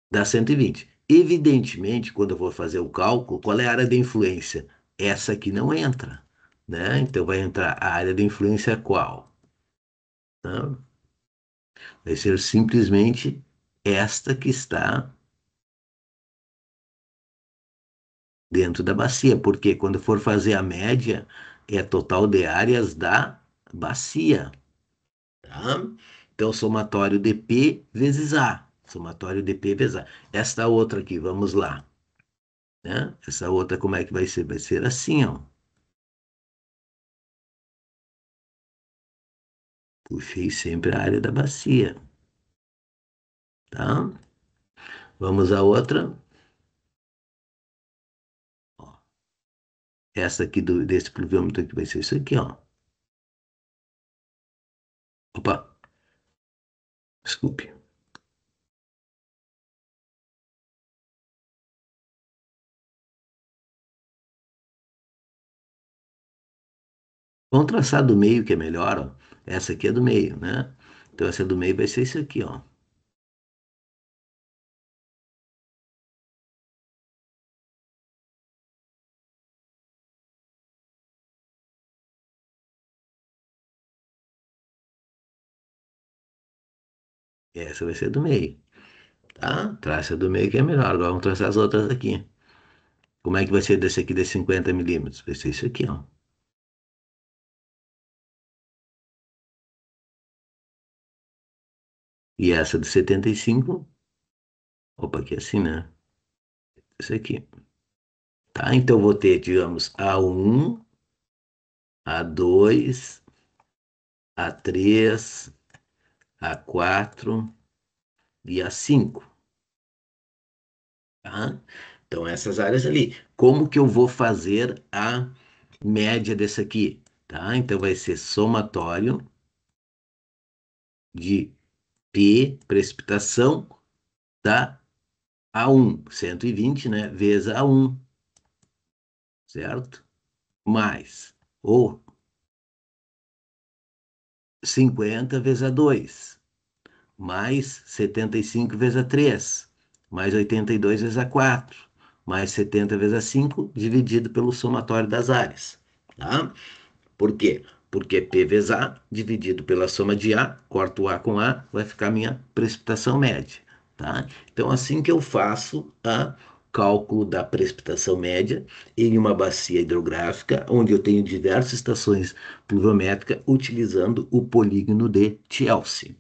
da 120. Evidentemente, quando eu vou fazer o cálculo, qual é a área de influência? Essa aqui não entra, né? Então vai entrar a área de influência qual? Né? Vai ser simplesmente esta que está dentro da bacia, porque quando for fazer a média, é total de áreas da bacia, tá? Então, somatório de P vezes A. Somatório de P vezes A. Esta outra aqui, vamos lá, né? Essa outra, como é que vai ser? Vai ser assim, ó. Puxei sempre a área da bacia, tá? Vamos à outra. Ó, essa aqui desse pluviômetro aqui vai ser isso aqui, ó. Opa, desculpe. Vamos traçar do meio, que é melhor, ó. Essa aqui é do meio, né? Então, essa do meio vai ser isso aqui, ó. Essa vai ser do meio, tá? Traça do meio que é melhor. Agora vamos traçar as outras aqui. Como é que vai ser desse aqui de 50 milímetros? Vai ser isso aqui, ó. E essa de 75, opa, aqui é assim, né? Isso aqui, tá? Então, eu vou ter, digamos, A1, A2, A3, A4 e A5, tá? Então, essas áreas ali. Como que eu vou fazer a média desse aqui, tá? Então, vai ser somatório de P, precipitação, da A1, 120, né? Vezes A1, certo? Mais, ou 50 vezes A2, mais 75 vezes A3, mais 82 vezes A4, mais 70 vezes A5, dividido pelo somatório das áreas, tá? Por quê? Porque P vezes A dividido pela soma de A, corto A com A, vai ficar a minha precipitação média, tá? Então, assim que eu faço o cálculo da precipitação média em uma bacia hidrográfica, onde eu tenho diversas estações pluviométricas utilizando o polígono de Chelsea.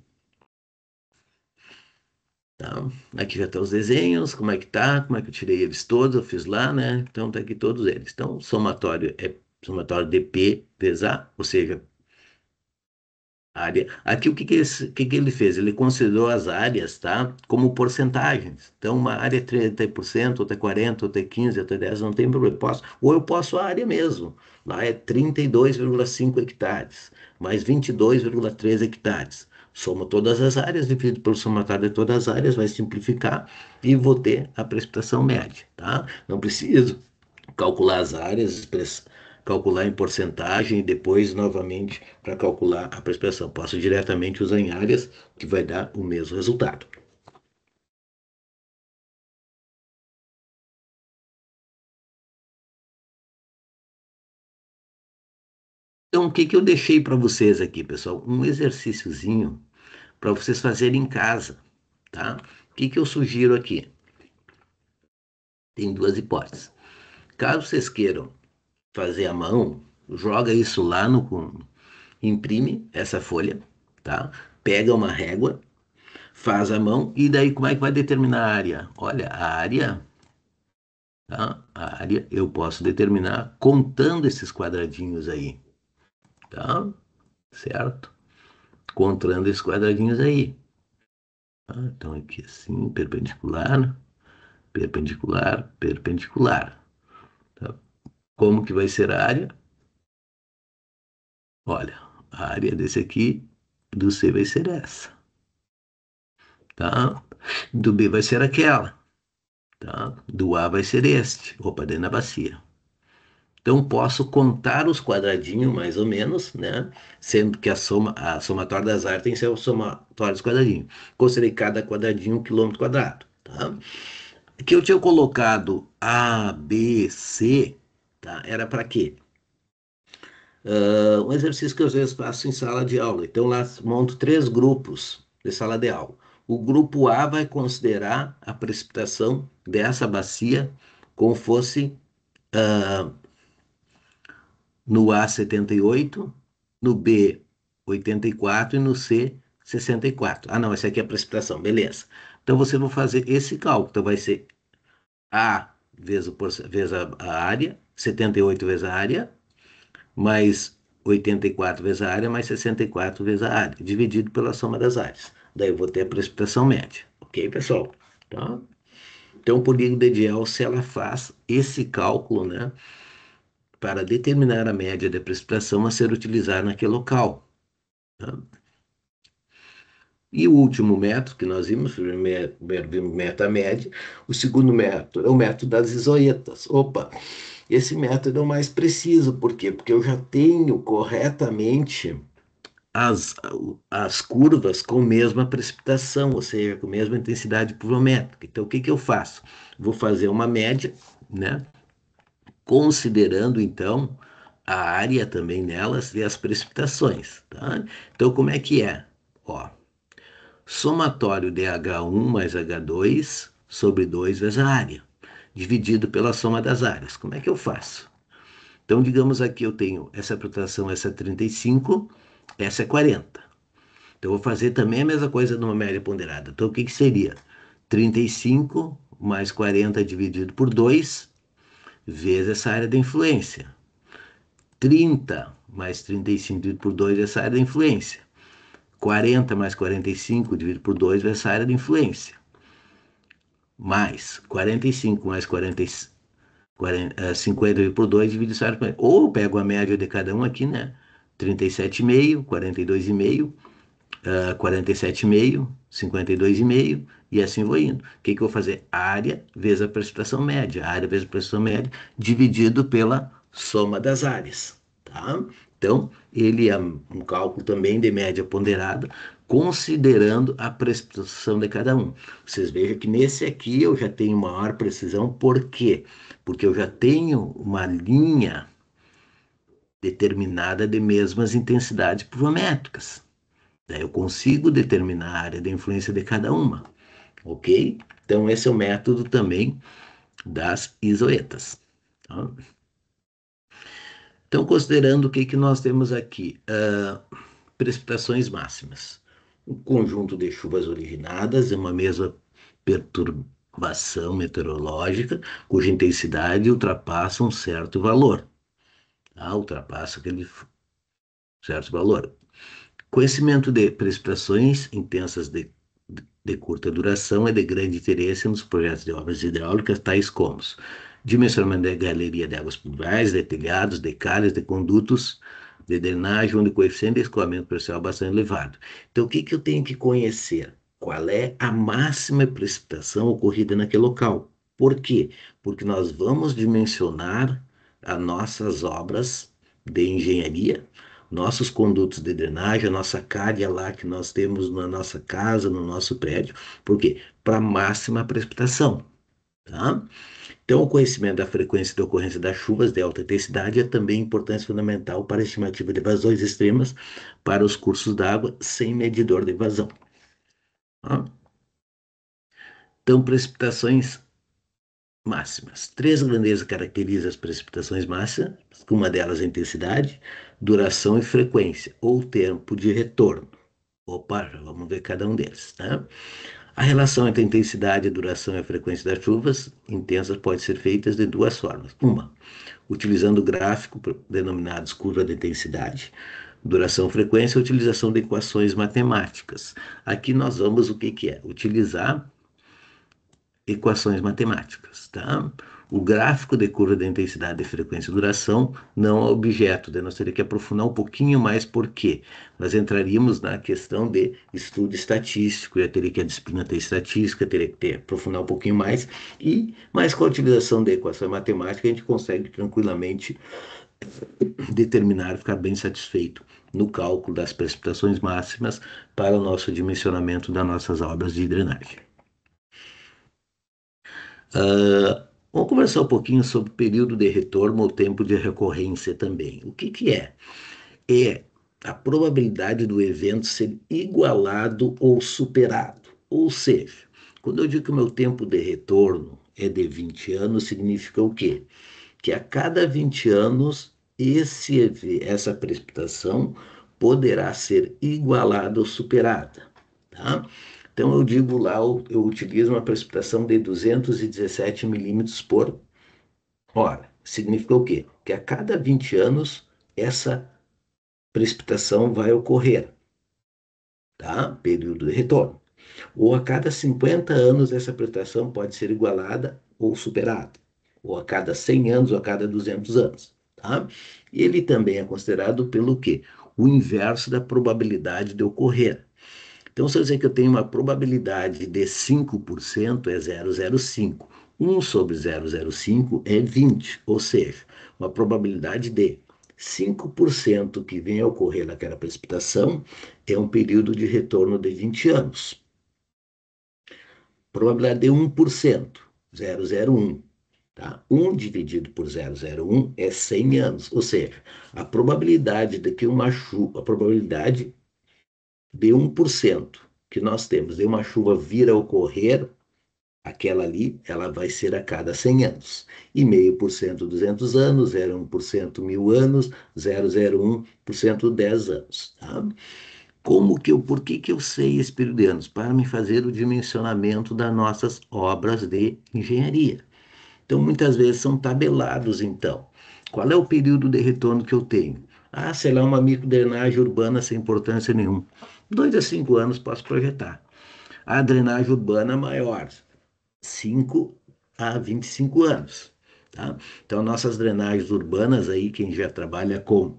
Tá? Aqui já estão os desenhos, como é que tá, como é que eu tirei eles todos, eu fiz lá, né? Então tá aqui todos eles. Então, somatório é somatório de P vezes A, ou seja, área. Aqui o que que, que que ele fez? Ele considerou as áreas, tá? Como porcentagens. Então, uma área é 30%, outra é 40%, outra é 15%, outra é 10%, não tem problema. Ou eu posso a área mesmo. Lá é 32,5 hectares, mais 22,3 hectares. Soma todas as áreas, dividido pelo somatório de todas as áreas, vai simplificar e vou ter a precipitação média, tá? Não preciso calcular as áreas, calcular em porcentagem e depois novamente para calcular a precipitação. Posso diretamente usar em áreas que vai dar o mesmo resultado. Então, o que que eu deixei para vocês aqui, pessoal? Um exercíciozinho para vocês fazerem em casa, tá? que eu sugiro aqui? Tem duas hipóteses. Caso vocês queiram fazer à mão, joga isso lá imprime essa folha, tá? Pega uma régua, faz à mão, e daí como é que vai determinar a área? Olha, a área, tá? A área eu posso determinar contando esses quadradinhos aí, tá? Certo? Contando esses quadradinhos aí. Tá? Então aqui assim, perpendicular, perpendicular, perpendicular. Tá? Como que vai ser a área? Olha, a área desse aqui do C vai ser essa, tá? Do B vai ser aquela, tá? Do A vai ser este, opa, dentro da bacia. Então posso contar os quadradinhos mais ou menos, né? Sendo que a somatória das áreas tem que ser o somatório dos quadradinhos. Considerei cada quadradinho 1 quilômetro quadrado, tá? Que eu tinha colocado A, B, C, tá? Era para quê? Um exercício que eu às vezes faço em sala de aula. Então, lá monto 3 grupos de sala de aula. O grupo A vai considerar a precipitação dessa bacia como fosse uh, no A 78, no B 84 e no C 64. Ah, não, essa aqui é a precipitação, beleza. Então, você vai fazer esse cálculo. Então, vai ser A vezes a área, 78 vezes a área, mais 84 vezes a área, mais 64 vezes a área, dividido pela soma das áreas. Daí eu vou ter a precipitação média. Ok, pessoal? Tá? Então, por líquido ideal, se ela faz esse cálculo, né, para determinar a média da precipitação a ser utilizada naquele local. Tá? E o último método que nós vimos, o primeiro vimos método média, o segundo método é o método das isoetas. Opa, esse método é o mais preciso, por quê? Porque eu já tenho corretamente as, as curvas com a mesma precipitação, ou seja, com a mesma intensidade pluviométrica. Então, o que que eu faço? Vou fazer uma média, né? Considerando, então, a área também nelas e as precipitações, tá? Então, como é que é? Ó, somatório de H1 mais H2 sobre 2 vezes a área, dividido pela soma das áreas. Como é que eu faço? Então, digamos aqui eu tenho essa precipitação, essa é 35, essa é 40. Então, eu vou fazer também a mesma coisa numa média ponderada. Então, o que que seria? 35 mais 40 dividido por 2 vezes essa área de influência. 30 mais 35 dividido por 2 essa área de influência. 40 mais 45 dividido por 2 vezes essa área de influência. Mais 45 mais 40, 50 dividido por 2 dividido essa área de influência. Ou eu pego a média de cada um aqui, né? 37,5, 42,5, 47,5, 52,5 e assim vou indo. O que que eu vou fazer? Área vezes a precipitação média. Área vezes a precipitação média dividido pela soma das áreas. Tá? Então, ele é um cálculo também de média ponderada, considerando a precipitação de cada um. Vocês vejam que nesse aqui eu já tenho maior precisão. Por quê? Porque eu já tenho uma linha determinada de mesmas intensidades pluviométricas. Daí eu consigo determinar a área de influência de cada uma, ok? Então, esse é o método também das isoetas. Tá? Então, considerando o que, que nós temos aqui, precipitações máximas. Um conjunto de chuvas originadas em uma mesma perturbação meteorológica, cuja intensidade ultrapassa um certo valor. Tá? Ultrapassa aquele certo valor. Conhecimento de precipitações intensas de curta duração é de grande interesse nos projetos de obras hidráulicas, tais como dimensionamento da galeria de águas pluviais, de telhados, de calhas, de condutos de drenagem, onde o coeficiente de escoamento pressurial é bastante elevado. Então, o que que eu tenho que conhecer? Qual é a máxima precipitação ocorrida naquele local? Por quê? Porque nós vamos dimensionar as nossas obras de engenharia, nossos condutos de drenagem, a nossa calha lá que nós temos na nossa casa, no nosso prédio. Por quê? Para máxima precipitação. Tá? Então, o conhecimento da frequência de ocorrência das chuvas de alta intensidade é também importância fundamental para a estimativa de vazões extremas para os cursos d'água sem medidor de vazão. Tá? Então, precipitações máximas. Três grandezas caracterizam as precipitações máximas, uma delas é a intensidade, duração e frequência, ou tempo de retorno. Opa, já vamos ver cada um deles, tá? A relação entre a intensidade, a duração e a frequência das chuvas intensas pode ser feita de duas formas. Uma, utilizando o gráfico denominados curva de intensidade, duração e frequência, a utilização de equações matemáticas. Aqui nós vamos o que é? Utilizar equações matemáticas, tá? O gráfico de curva de intensidade, de frequência e duração não é objeto, daí nós teríamos que aprofundar um pouquinho mais, por quê? Nós entraríamos na questão de estudo estatístico, eu teria que a disciplina ter estatística, teria que aprofundar um pouquinho mais, mas com a utilização da equação matemática a gente consegue tranquilamente determinar, ficar bem satisfeito no cálculo das precipitações máximas para o nosso dimensionamento das nossas obras de drenagem. Vamos conversar um pouquinho sobre o período de retorno ou tempo de recorrência também. O que é? É a probabilidade do evento ser igualado ou superado. Ou seja, quando eu digo que o meu tempo de retorno é de 20 anos, significa o quê? Que a cada 20 anos essa precipitação poderá ser igualada ou superada, tá? Então eu digo lá, eu utilizo uma precipitação de 217 milímetros por hora. Significa o quê? Que a cada 20 anos essa precipitação vai ocorrer, tá? Período de retorno. Ou a cada 50 anos essa precipitação pode ser igualada ou superada. Ou a cada 100 anos ou a cada 200 anos, tá? E ele também é considerado pelo quê? O inverso da probabilidade de ocorrer. Então, se eu dizer que eu tenho uma probabilidade de 5%, é 0,05. 1 sobre 0,05 é 20, ou seja, uma probabilidade de 5% que venha a ocorrer naquela precipitação é um período de retorno de 20 anos. Probabilidade de 1%, 0,01. Tá? 1 dividido por 0,01 é 100 anos, ou seja, a probabilidade de que a probabilidade de 1% que nós temos de uma chuva vir a ocorrer, aquela ali, ela vai ser a cada 100 anos. E 0,5% 200 anos, 0,1% 1000 anos, 0,01% 10 anos. Tá? Por que eu sei esse período de anos? Para me fazer o dimensionamento das nossas obras de engenharia. Então, muitas vezes são tabelados, então. Qual é o período de retorno que eu tenho? Ah, sei lá, uma microdrenagem urbana sem importância nenhuma. 2 a 5 anos posso projetar. A drenagem urbana maior, 5 a 25 anos. Tá? Então, nossas drenagens urbanas aí, quem já trabalha com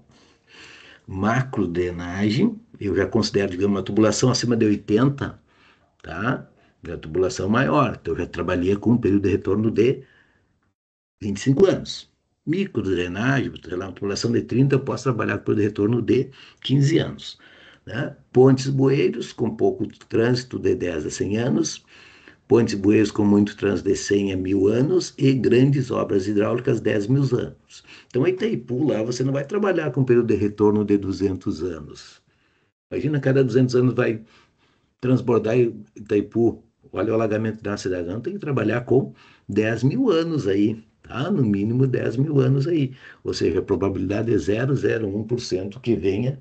macrodrenagem, eu já considero, digamos, uma tubulação acima de 80, tá? Já tubulação maior. Então, eu já trabalhei com um período de retorno de 25 anos. Microdrenagem, sei lá, uma tubulação de 30, eu posso trabalhar com período de retorno de 15 anos. Né? Pontes e bueiros, com pouco trânsito, de 10 a 100 anos. Pontes e bueiros com muito trânsito, de 100 a 1000 anos. E grandes obras hidráulicas, 10 mil anos. Então, Itaipu, lá, você não vai trabalhar com período de retorno de 200 anos. Imagina, cada 200 anos vai transbordar Itaipu. Olha o alagamento da cidade. Não tem que trabalhar com 10 mil anos aí. Tá? No mínimo 10 mil anos aí. Ou seja, a probabilidade é 0,01% que venha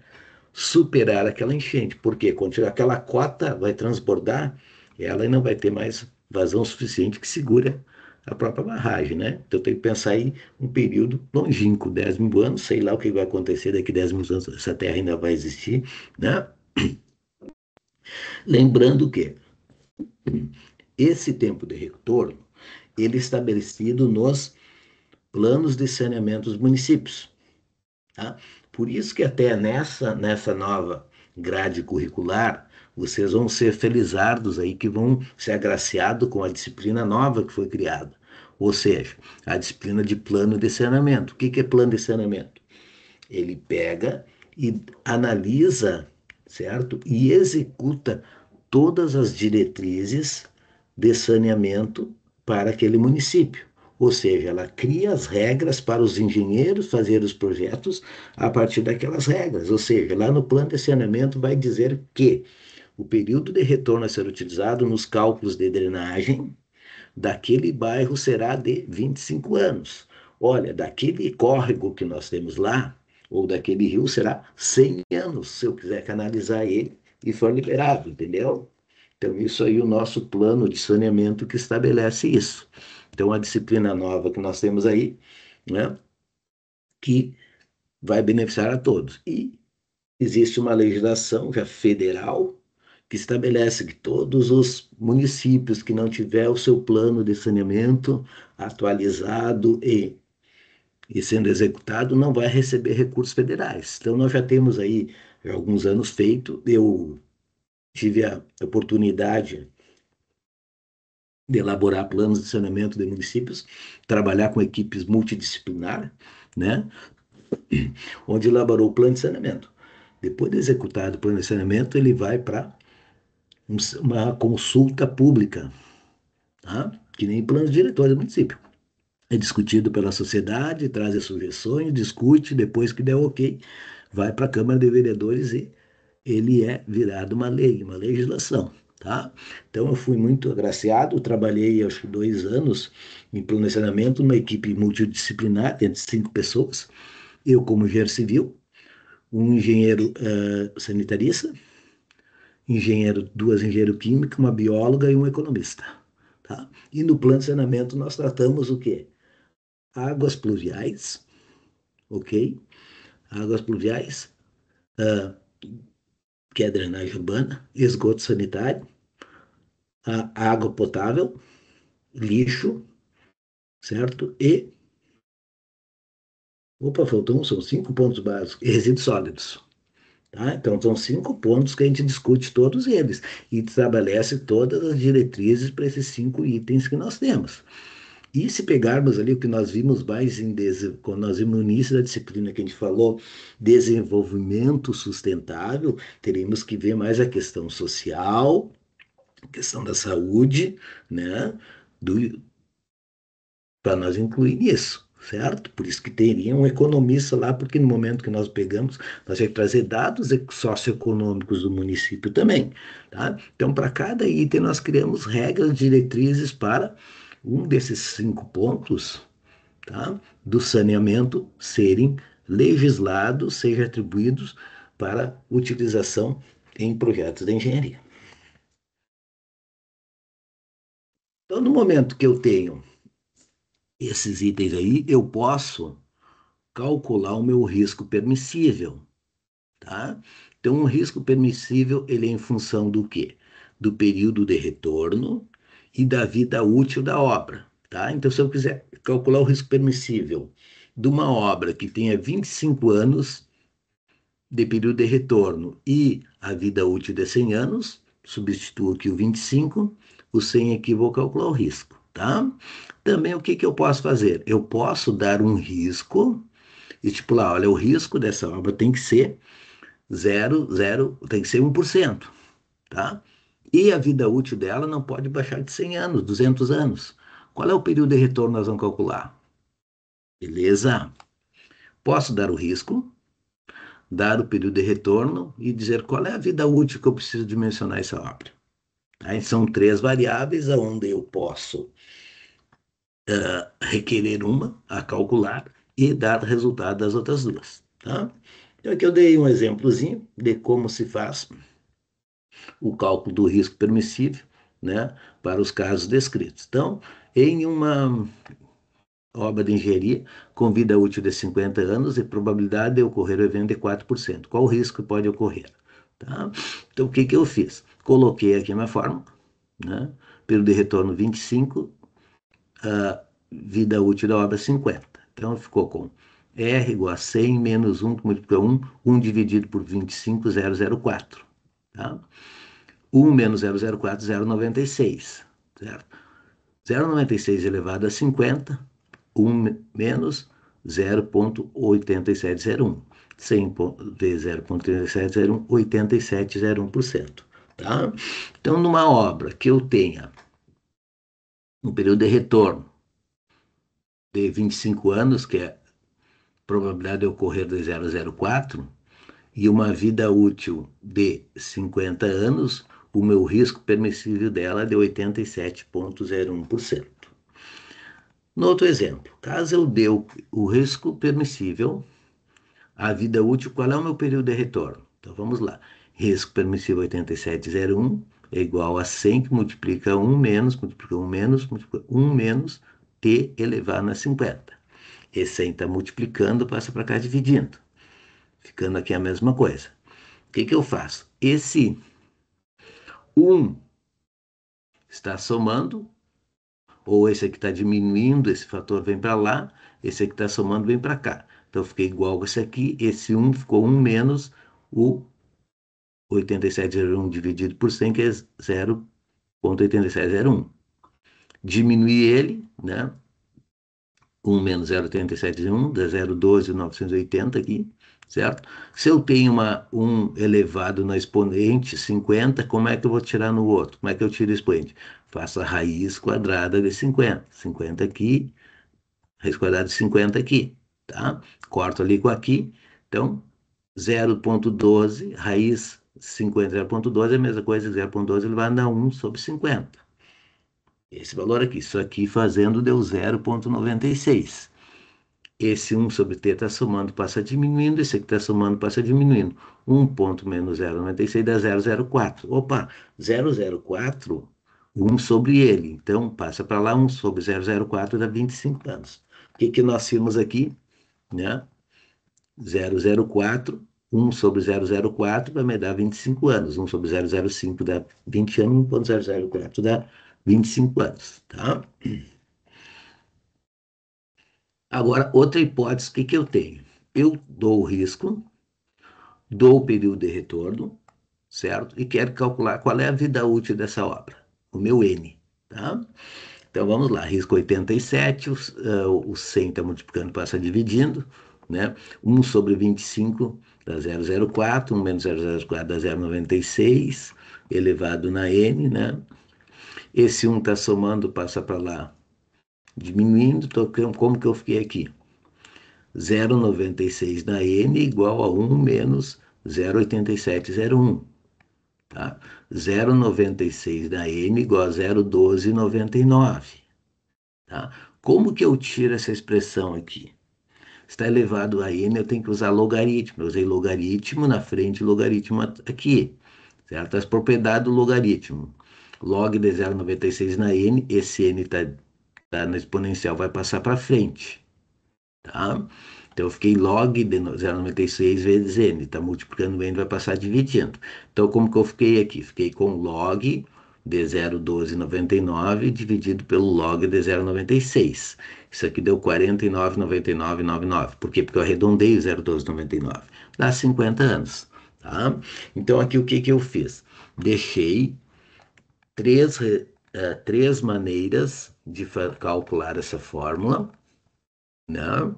superar aquela enchente. Porque quando aquela cota vai transbordar, ela não vai ter mais vazão suficiente que segure a própria barragem, né? Então tem que pensar em um período longínquo, 10 mil anos, sei lá o que vai acontecer daqui a 10 mil anos, essa terra ainda vai existir, né? Lembrando que esse tempo de retorno, ele é estabelecido nos planos de saneamento dos municípios. Tá? Por isso que até nessa nova grade curricular, vocês vão ser felizardos aí, que vão ser agraciados com a disciplina nova que foi criada. Ou seja, a disciplina de plano de saneamento. O que é plano de saneamento? Ele pega e analisa, certo? E executa todas as diretrizes de saneamento para aquele município. Ou seja, ela cria as regras para os engenheiros fazer os projetos a partir daquelas regras. Ou seja, lá no plano de saneamento vai dizer que o período de retorno a ser utilizado nos cálculos de drenagem, daquele bairro será de 25 anos. Olha, daquele córrego que nós temos lá, ou daquele rio, será 100 anos, se eu quiser canalizar ele e for liberado, entendeu? Então, isso aí, o nosso plano de saneamento que estabelece isso. Então, a disciplina nova que nós temos aí, né, que vai beneficiar a todos. E existe uma legislação já federal que estabelece que todos os municípios que não tiver o seu plano de saneamento atualizado e sendo executado não vai receber recursos federais. Então nós já temos aí já alguns anos feito. Eu tive a oportunidade de elaborar planos de saneamento de municípios, trabalhar com equipes multidisciplinar, né, onde elaborou o plano de saneamento. Depois de executado o plano de saneamento, ele vai para uma consulta pública, tá? Que nem plano diretor do município. É discutido pela sociedade, traz as sugestões, discute, depois que der ok, vai para a Câmara de Vereadores e ele é virado uma lei, uma legislação. Tá? Então eu fui muito agraciado, trabalhei acho que 2 anos em planejamento, numa equipe multidisciplinar, entre 5 pessoas, eu como engenheiro civil, um engenheiro sanitarista, duas engenheiro químico, uma bióloga e um economista. Tá? E no plano de saneamento nós tratamos o quê? Águas pluviais, ok? Águas pluviais, uh, que é drenagem urbana, esgoto sanitário, a água potável, lixo, certo? E, opa, faltou um, são 5 pontos básicos, e resíduos sólidos. Tá? Então, são 5 pontos que a gente discute todos eles e estabelece todas as diretrizes para esses 5 itens que nós temos. E se pegarmos ali o que nós vimos mais quando nós vimos no início da disciplina que a gente falou, desenvolvimento sustentável, teríamos que ver mais a questão social, a questão da saúde, né? Para nós incluir nisso, certo? Por isso que teria um economista lá, porque no momento que nós pegamos, nós vamos trazer dados socioeconômicos do município também, tá? Então, para cada item, nós criamos regras, diretrizes para um desses 5 pontos, tá? Do saneamento serem legislados, sejam atribuídos para utilização em projetos de engenharia. Então, no momento que eu tenho esses itens aí, eu posso calcular o meu risco permissível, tá? Então, o risco permissível, ele é em função do quê? Do período de retorno e da vida útil da obra, tá? Então, se eu quiser calcular o risco permissível de uma obra que tenha 25 anos de período de retorno e a vida útil de 100 anos, substituo aqui o 25, o 100 aqui vou calcular o risco, tá? Também o que que eu posso fazer? Eu posso dar um risco estipular, olha, o risco dessa obra tem que ser 0, tem que ser 1%, tá? E a vida útil dela não pode baixar de 100 anos, 200 anos. Qual é o período de retorno que nós vamos calcular? Beleza? Posso dar o risco, dar o período de retorno e dizer qual é a vida útil que eu preciso dimensionar essa obra. Aí são 3 variáveis onde eu posso requerer uma a calcular e dar resultado das outras duas. Tá? Então aqui eu dei um exemplozinho de como se faz o cálculo do risco permissível, né, para os casos descritos. Então, em uma obra de engenharia com vida útil de 50 anos e probabilidade de ocorrer o evento de 4%. Qual o risco que pode ocorrer? Tá? Então, o que que eu fiz? Coloquei aqui uma fórmula, né, período de retorno 25, a vida útil da obra 50. Então, ficou com R igual a 100 menos 1, que multiplica 1 dividido por 25, 0,04. Tá? 1 menos 0,04, 0,96. Certo? 0,96 elevado a 50, 1 menos 0,8701. 100 vezes 0,8701, 87,01%. Tá? Então, numa obra que eu tenha um período de retorno de 25 anos, que é probabilidade de ocorrer de 0,04, e uma vida útil de 50 anos, o meu risco permissível dela é de 87,01%. No outro exemplo, caso eu dê o risco permissível, a vida útil, qual é o meu período de retorno? Então vamos lá. Risco permissível 87,01 é igual a 100 que multiplica 1 menos, multiplica 1 menos, multiplica 1 menos t elevado a 50. Esse 100 está multiplicando, passa para cá dividindo. Ficando aqui a mesma coisa. O que eu faço? Esse 1 está somando, ou esse aqui está diminuindo, esse fator vem para lá, esse aqui está somando, vem para cá. Então, fiquei igual a esse aqui, esse 1 ficou 1 menos o 87,01 dividido por 100, que é 0,8701. Diminuir ele, né? 1 menos 0,8701, dá 0,12,980 aqui, certo? Se eu tenho 1 elevado na expoente 50, como é que eu vou tirar no outro? Como é que eu tiro o expoente? Faço a raiz quadrada de 50. 50 aqui, raiz quadrada de 50 aqui, tá? Corto ali com aqui, então 0,12, raiz 50, 0,12 é a mesma coisa, 0,12 elevado a 1 sobre 50. Esse valor aqui, isso aqui fazendo deu 0,96. Esse 1 sobre t está somando, passa diminuindo, esse aqui está somando, passa diminuindo. 1 ponto menos 0,96 dá 0,04. Opa, 0,04, 1 sobre ele. Então, passa para lá, 1 sobre 0,04 dá 25 anos. O que nós temos aqui? Né? 0,04, 1 sobre 0,04 vai me dar 25 anos. 1 sobre 0,05 dá 20 anos, 1,004 dá 25 anos, tá? Agora, outra hipótese, o que eu tenho? Eu dou o risco, dou o período de retorno, certo? E quero calcular qual é a vida útil dessa obra, o meu N, tá? Então, vamos lá, risco 87, o 100 está multiplicando, passa dividindo, né? 1 sobre 25 dá 0,04, 1 menos 0,04 dá 0,96, elevado na N, né? Esse 1 está somando, passa para lá, diminuindo, como que eu fiquei aqui? 0,96 na N igual a 1 menos 0,8701. Tá? 0,96 na N igual a 0,1299. Tá? Como que eu tiro essa expressão aqui? Está elevado a N, eu tenho que usar logaritmo. Eu usei logaritmo na frente, logaritmo aqui. Certo? As propriedades do logaritmo. Log de 0,96 na N, esse N está na exponencial, vai passar para frente. Tá? Então, eu fiquei log de 0,96 vezes n, está multiplicando n, vai passar dividindo. Então, como que eu fiquei aqui? Fiquei com log de 0,1299 dividido pelo log de 0,96. Isso aqui deu 49,9999. Por quê? Porque eu arredondei o 0,1299. Dá 50 anos. Tá? Então, aqui o que eu fiz? Deixei três maneiras de calcular essa fórmula, né?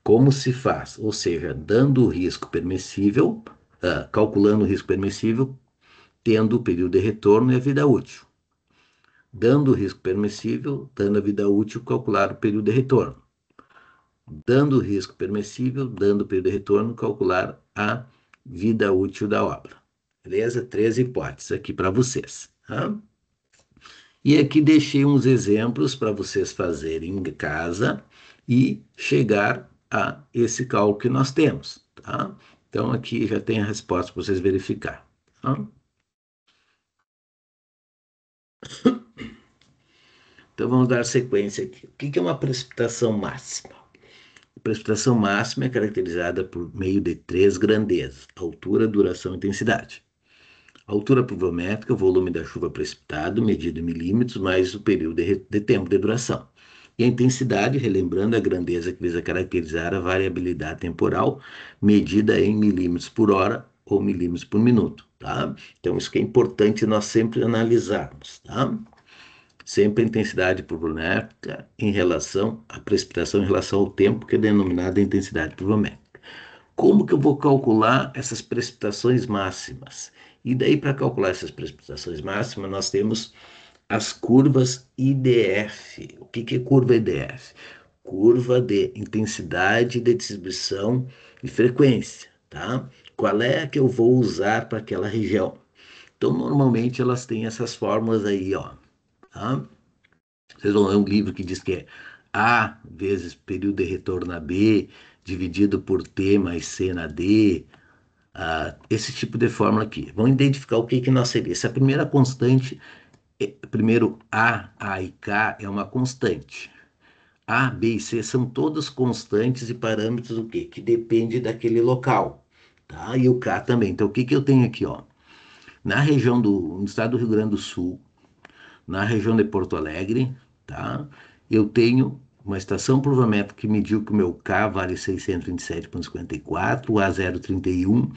Como se faz? Ou seja, dando o risco permissível, calculando o risco permissível, tendo o período de retorno e a vida útil. Dando o risco permissível, dando a vida útil, calcular o período de retorno. Dando o risco permissível, dando o período de retorno, calcular a vida útil da obra. Beleza? 3 hipóteses aqui para vocês. Tá? E aqui deixei uns exemplos para vocês fazerem em casa e chegar a esse cálculo que nós temos, tá? Então, aqui já tem a resposta para vocês verificar. Tá? Então, vamos dar sequência aqui. O que é uma precipitação máxima? A precipitação máxima é caracterizada por meio de 3 grandezas: altura, duração e intensidade. A altura pluviométrica, o volume da chuva precipitado, medido em milímetros, mais o período de tempo de duração. E a intensidade, relembrando a grandeza que visa caracterizar a variabilidade temporal, medida em milímetros por hora ou milímetros por minuto. Tá? Então, isso que é importante nós sempre analisarmos. Tá? Sempre a intensidade pluviométrica em relação à precipitação, em relação ao tempo, que é denominada intensidade pluviométrica. Como que eu vou calcular essas precipitações máximas? E daí, para calcular essas precipitações máximas, nós temos as curvas IDF. O que é curva IDF? Curva de intensidade de distribuição e frequência, tá? Qual é que eu vou usar para aquela região? Então, normalmente, elas têm essas fórmulas aí, ó. Tá? Vocês vão ler um livro que diz que é A vezes período de retorno a B, dividido por T mais C na D. Esse tipo de fórmula aqui. Vamos identificar o que, que nós seria. Se a primeira constante, primeiro A e K é uma constante. A, B e C são todas constantes e parâmetros o quê? Que depende daquele local. Tá? E o K também. Então, o que, que eu tenho aqui? Ó? Na região no estado do Rio Grande do Sul, na região de Porto Alegre, tá? Eu tenho uma estação provavelmente que mediu que o meu K vale 627,54, o A 0,31,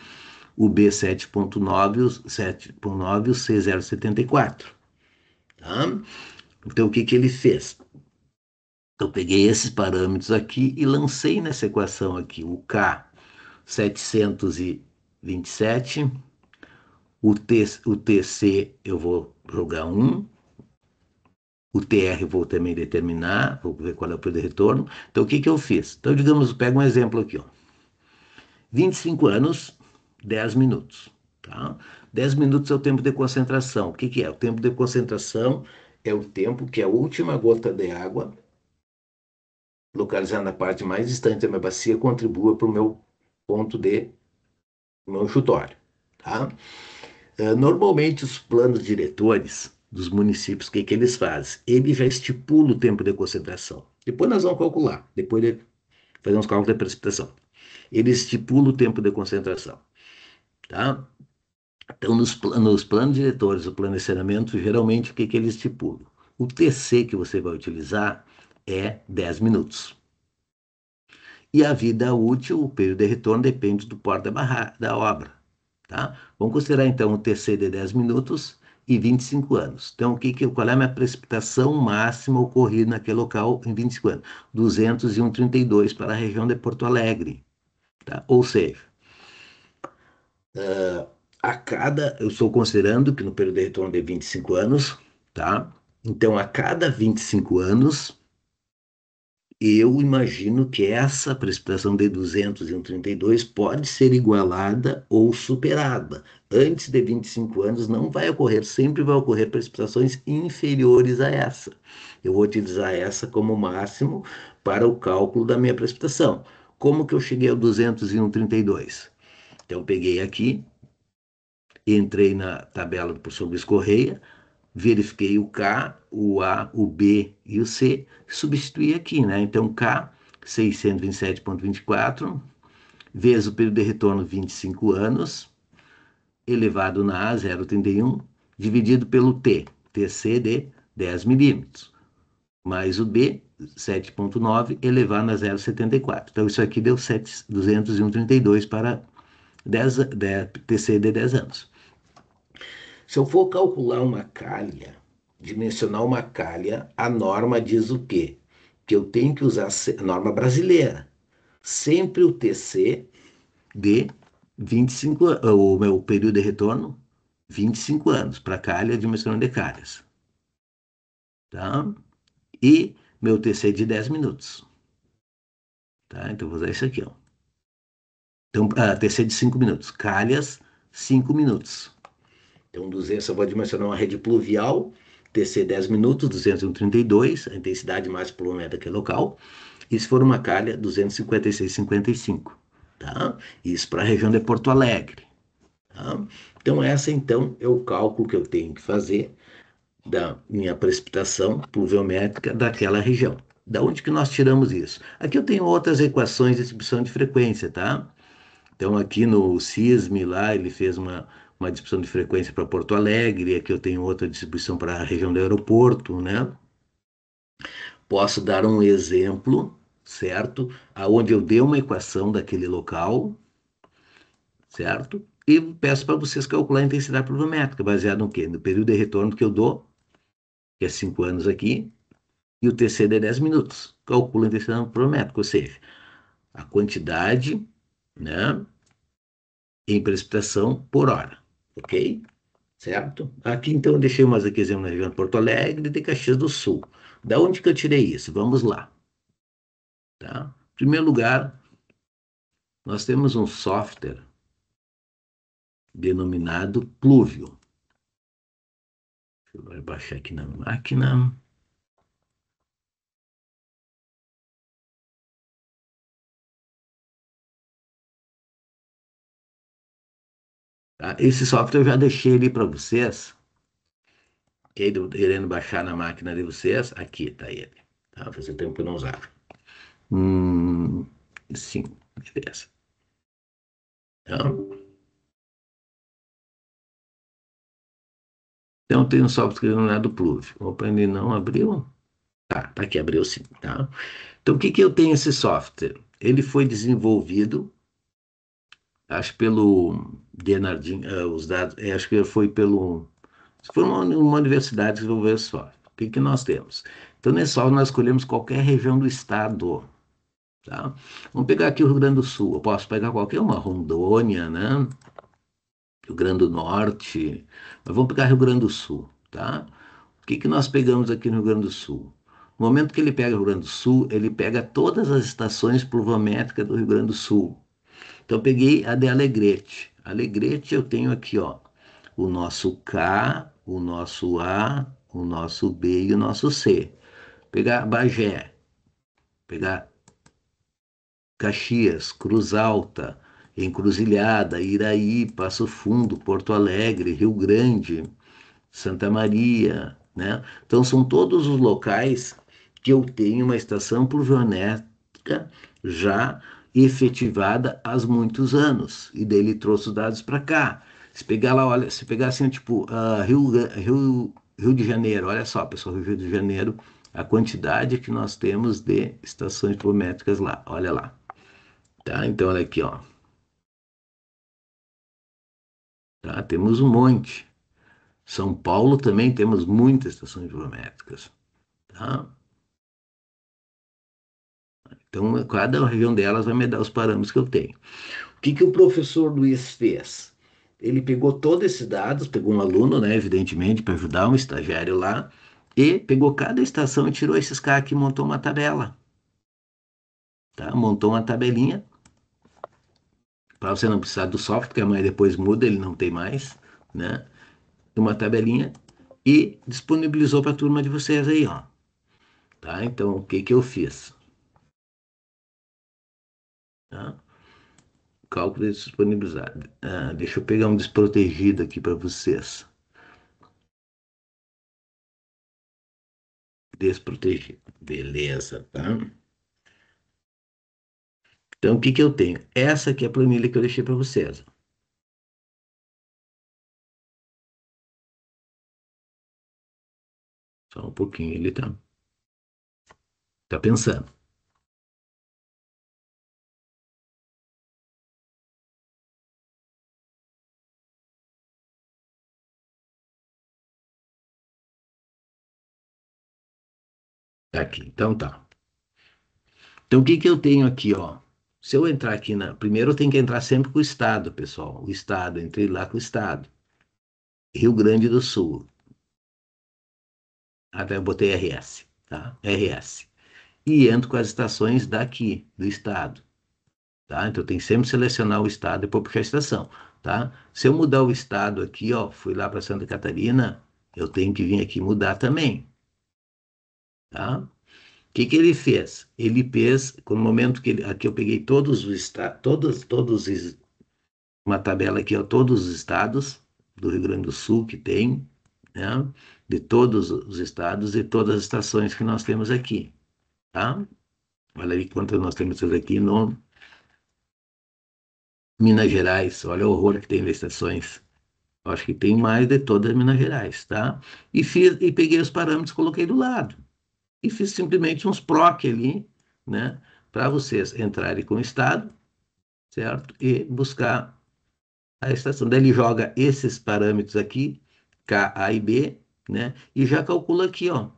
o B 7,9, o C 0,74. Tá? Então, o que, que ele fez? Eu peguei esses parâmetros aqui e lancei nessa equação aqui o K 727, o TC eu vou jogar 1, o TR vou também determinar, vou ver qual é o período de retorno. Então, o que, que eu fiz? Então, digamos, pega um exemplo aqui, ó. 25 anos, 10 minutos. Tá? 10 minutos é o tempo de concentração. O que, que é? O tempo de concentração é o tempo que a última gota de água, localizada na parte mais distante da minha bacia, contribua para o meu ponto de meu enxutório. Tá? Normalmente, os planos diretores dos municípios, o que, que eles fazem? Ele já estipula o tempo de concentração. Depois nós vamos calcular, depois de fazer uns cálculos de precipitação. Ele estipula o tempo de concentração. Tá? Então, nos planos diretores do plano de saneamento, geralmente, o que, que eles estipulam? O TC que você vai utilizar é 10 minutos. E a vida útil, o período de retorno, depende do porte da obra. Tá? Vamos considerar, então, o TC de 10 minutos e 25 anos. Então, qual é a minha precipitação máxima ocorrida naquele local em 25 anos? 201,32 para a região de Porto Alegre. Tá? Ou seja, eu estou considerando que no período de retorno de 25 anos, tá? Então, a cada 25 anos, eu imagino que essa precipitação de 232 pode ser igualada ou superada. Antes de 25 anos não vai ocorrer, sempre vai ocorrer precipitações inferiores a essa. Eu vou utilizar essa como máximo para o cálculo da minha precipitação. Como que eu cheguei ao 231,32? Então, eu peguei aqui, entrei na tabela do professor Luiz Correia, verifiquei o K, o A, o B e o C, substituí aqui, né? Então, K, 627,24, vezes o período de retorno, 25 anos, elevado na A, 0,31, dividido pelo T, TC de 10 milímetros, mais o B, 7,9, elevado na 0,74. Então, isso aqui deu 201,32 para 10, TC de 10 anos. Se eu for calcular uma calha, dimensionar uma calha, a norma diz o quê? Que eu tenho que usar a norma brasileira. Sempre o TC de 25 anos, o meu período de retorno, 25 anos, para calha, dimensionando de calhas. Tá? E meu TC de 10 minutos. Tá? Então, vou usar isso aqui, ó. Então, TC de 5 minutos. Calhas, 5 minutos. Então, 200, eu vou dimensionar uma rede pluvial, TC 10 minutos, 232, a intensidade mais pluviômetra daquele local. E se for uma calha, 256,55. Tá? Isso para a região de Porto Alegre. Tá? Então, então, é o cálculo que eu tenho que fazer da minha precipitação pluviométrica daquela região. Da onde que nós tiramos isso? Aqui eu tenho outras equações de distribuição de frequência, tá? Então, aqui no CISM, lá, ele fez uma distribuição de frequência para Porto Alegre, aqui eu tenho outra distribuição para a região do aeroporto, né? Posso dar um exemplo, certo? Aonde eu dei uma equação daquele local, certo? E peço para vocês calcular a intensidade pluviométrica, baseado no quê? No período de retorno que eu dou, que é 5 anos aqui, e o TC de 10 minutos. Calculo a intensidade pluviométrica, ou seja, a quantidade, né, em precipitação por hora, ok? Certo? Aqui então eu deixei mais aqui exemplo na região de Porto Alegre e de Caxias do Sul. Da onde que eu tirei isso? Vamos lá. Tá? Em primeiro lugar, nós temos um software denominado Pluvio. Vai baixar aqui na máquina. Tá? Esse software eu já deixei ali para vocês. Querendo baixar na máquina de vocês, aqui tá ele. Tá? Fazia tempo que eu não usava. Hum, sim, beleza. Então, então tem um software denominado Pluve. Opa, ele não abriu? Tá aqui, abriu sim, tá? Então, o que que eu tenho esse software? Ele foi desenvolvido, acho pelo Denardin, os dados, acho que foi pelo, foi uma universidade que desenvolveu esse software. O que que nós temos? Então, nesse software nós escolhemos qualquer região do estado, tá? Vamos pegar aqui o Rio Grande do Sul. Eu posso pegar qualquer uma, Rondônia, né? Rio Grande do Norte, mas vamos pegar Rio Grande do Sul, tá? O que que nós pegamos aqui no Rio Grande do Sul? No momento que ele pega o Rio Grande do Sul, ele pega todas as estações pluviométricas do Rio Grande do Sul. Então eu peguei a de Alegrete. Alegrete eu tenho aqui, ó, o nosso K, o nosso A, o nosso B e o nosso C. Pegar Bagé, pegar Caxias, Cruz Alta, Encruzilhada, Iraí, Passo Fundo, Porto Alegre, Rio Grande, Santa Maria, né? Então são todos os locais que eu tenho uma estação pluviométrica já efetivada há muitos anos. E daí ele trouxe os dados para cá. Se pegar lá, olha, se pegar assim, tipo, Rio de Janeiro, olha só, pessoal, Rio de Janeiro, a quantidade que nós temos de estações pluviométricas lá, olha lá. Tá? Então, olha aqui, ó. Tá? Temos um monte. São Paulo também temos muitas estações pluviométricas. Tá? Então, cada região delas vai me dar os parâmetros que eu tenho. O que que o professor Luiz fez? Ele pegou todos esses dados, pegou um aluno, né, evidentemente, para ajudar um estagiário lá, e pegou cada estação e tirou esses caras aqui e montou uma tabela. Tá? Montou uma tabelinha, para você não precisar do software, porque amanhã depois muda, ele não tem mais, né? Uma tabelinha e disponibilizou para a turma de vocês aí, ó. Tá? Então, o que que eu fiz? Tá? Cálculo disponibilizado. Deixa eu pegar um desprotegido aqui para vocês. Desprotegido. Beleza, tá? Então, o que que eu tenho? Essa aqui é a planilha que eu deixei para vocês. Só um pouquinho, ele tá pensando. Tá aqui, então tá. Então, o que que eu tenho aqui, ó? Se eu entrar aqui na. Primeiro, eu tenho que entrar sempre com o estado, pessoal. O estado, entrei lá com o estado. Rio Grande do Sul. Até eu botei RS, tá? RS. E entro com as estações daqui, do estado. Tá? Então tem que sempre selecionar o estado e depois puxar a estação, tá? Se eu mudar o estado aqui, ó, fui lá para Santa Catarina, eu tenho que vir aqui mudar também, tá? O que que ele fez? Ele fez, no momento que aqui eu peguei todos os estados, uma tabela aqui, ó, todos os estados do Rio Grande do Sul que tem, né? De todos os estados e todas as estações que nós temos aqui, tá? Olha aí quanto nós temos aqui no Minas Gerais, olha o horror que tem de estações. Acho que tem mais de todas Minas Gerais, tá? E peguei os parâmetros, coloquei do lado. E fiz simplesmente uns PROC ali, né? Para vocês entrarem com o estado, certo? E buscar a estação. Daí ele joga esses parâmetros aqui, K, A e B, né? E já calcula aqui, ó,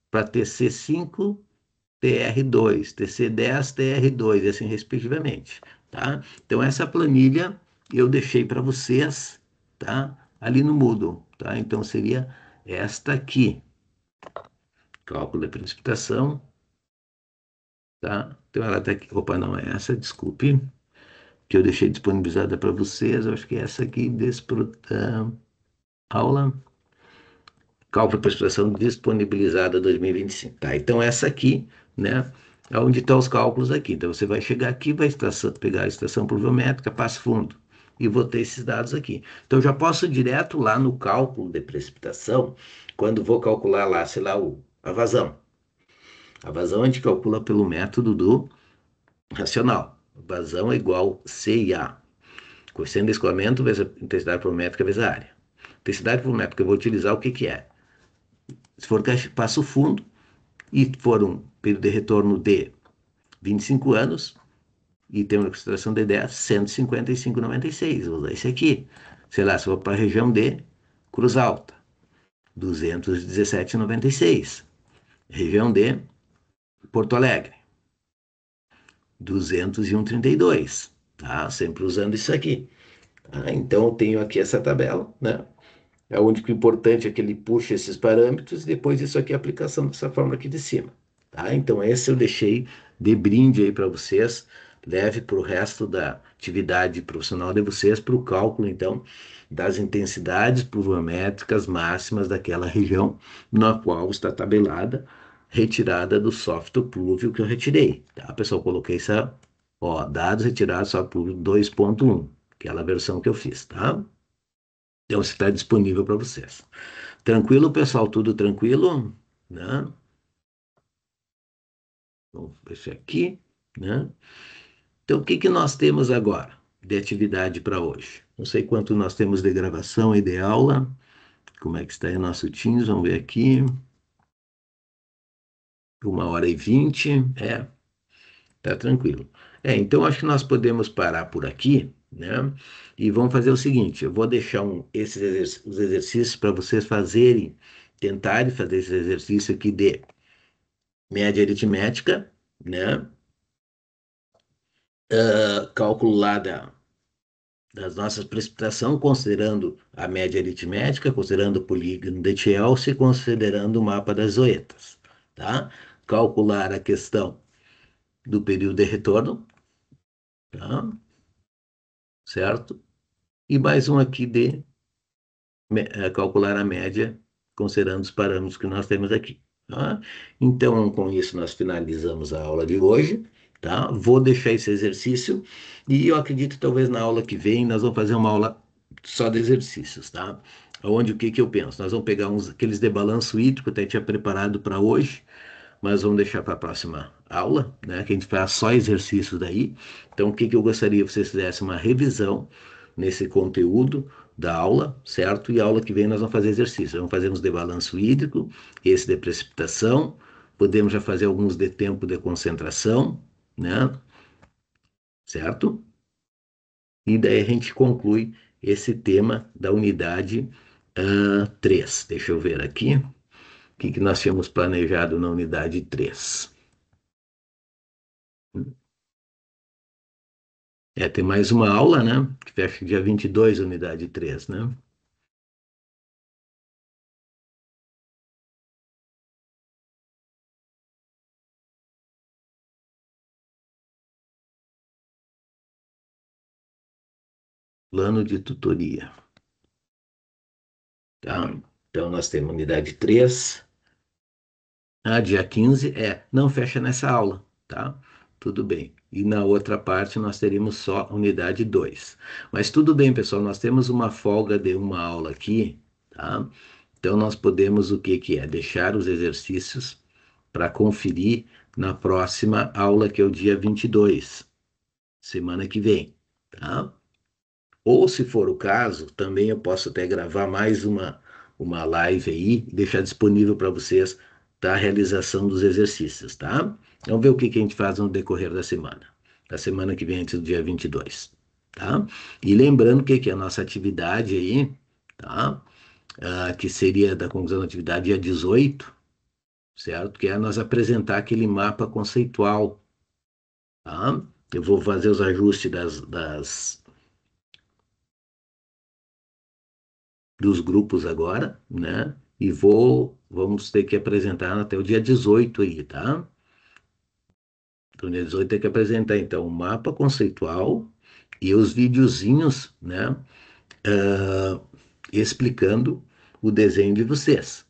para TC5, TR2, TC10, TR2, e assim respectivamente, tá? Então essa planilha eu deixei para vocês, tá? Ali no Moodle, tá? Então seria esta aqui, cálculo da precipitação, tá? Então ela tá aqui, opa, não é essa, desculpe, que eu deixei disponibilizada para vocês, eu acho que é essa aqui, aula, Cálculo para expressão disponibilizada 2025. Tá, então essa aqui, né, é onde estão os cálculos aqui. Então você vai chegar aqui, vai pegar a extração pluviométrica, passo fundo, e vou ter esses dados aqui. Então eu já posso ir direto lá no cálculo de precipitação, quando vou calcular lá, sei lá, a vazão. A vazão a gente calcula pelo método do racional. Vazão é igual CIA. Coeficiente de escoamento vezes a intensidade pluviométrica vezes a área. Intensidade pluviométrica eu vou utilizar o que que é? Se for passo fundo e for um período de retorno de 25 anos e tem uma consideração de 10, 155,96. Vou usar esse aqui. Sei lá, se for para a região de Cruz Alta, 217,96. Região de Porto Alegre, 201,32. Tá? Sempre usando isso aqui. Tá? Então eu tenho aqui essa tabela, né? É o único importante é que ele puxa esses parâmetros e depois isso aqui é a aplicação dessa fórmula aqui de cima. Tá? Então esse eu deixei de brinde aí para vocês. Leve para o resto da atividade profissional de vocês para o cálculo, então, das intensidades pluviométricas máximas daquela região na qual está tabelada, retirada do software pluvio que eu retirei. Tá, pessoal? Coloquei essa, ó, dados retirados software pluvio 2.1, aquela versão que eu fiz, tá? Então, está disponível para vocês. Tranquilo, pessoal? Tudo tranquilo? Né? Vamos fechar aqui, né? Então, o que que nós temos agora de atividade para hoje? Não sei quanto nós temos de gravação e de aula. Como é que está aí o nosso Teams? Vamos ver aqui. 1h20. Tá tranquilo. Então acho que nós podemos parar por aqui, né? E vamos fazer o seguinte: eu vou deixar os exercícios para vocês fazerem, tentarem fazer esse exercício aqui de média aritmética, né? Cálculo lá das nossas precipitações, considerando a média aritmética, considerando o polígono de Chelsea, considerando o mapa das zoetas, tá? Calcular a questão do período de retorno, tá? Certo? E mais um aqui de calcular a média, considerando os parâmetros que nós temos aqui. Tá? Então, com isso, nós finalizamos a aula de hoje. Tá? Vou deixar esse exercício e eu acredito que talvez na aula que vem nós vamos fazer uma aula só de exercícios, tá? Onde o que que eu penso? Nós vamos pegar aqueles de balanço hídrico que eu até tinha preparado para hoje, mas vamos deixar para a próxima aula, né? Que a gente faz só exercícios daí. Então, o que que eu gostaria que vocês fizessem uma revisão nesse conteúdo da aula, certo? E a aula que vem nós vamos fazer exercícios. Vamos fazer uns de balanço hídrico, esse de precipitação, podemos já fazer alguns de tempo de concentração, né? Certo? E daí a gente conclui esse tema da unidade 3. Deixa eu ver aqui o que nós tínhamos planejado na unidade 3. Tem mais uma aula, né? Que fecha dia 22, unidade 3, né? Plano de tutoria. Tá? Então, nós temos unidade 3. Dia 15 não fecha nessa aula, tá? Tudo bem. E na outra parte nós teríamos só unidade 2. Mas tudo bem, pessoal, nós temos uma folga de uma aula aqui, tá? Então nós podemos o que que é? Deixar os exercícios para conferir na próxima aula, que é o dia 22, semana que vem, tá? Ou, se for o caso, também eu posso até gravar mais uma live aí e deixar disponível para vocês da realização dos exercícios, tá? Vamos ver o que que a gente faz no decorrer da semana que vem, antes do dia 22, tá? E lembrando que a nossa atividade aí, tá? Que seria da conclusão da atividade dia 18, certo? Que é nós apresentar aquele mapa conceitual, tá? Eu vou fazer os ajustes dos grupos agora, né? E vamos ter que apresentar até o dia 18 aí, tá? Então, dia 18 tem que apresentar, então, o mapa conceitual e os videozinhos, né? Explicando o desenho de vocês,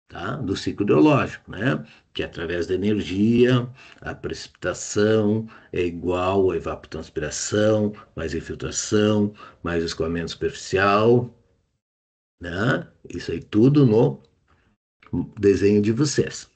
tá? Do ciclo hidrológico, né? Que é através da energia, a precipitação é igual a evapotranspiração, mais infiltração, mais escoamento superficial, né? Isso aí tudo no desenho de vocês,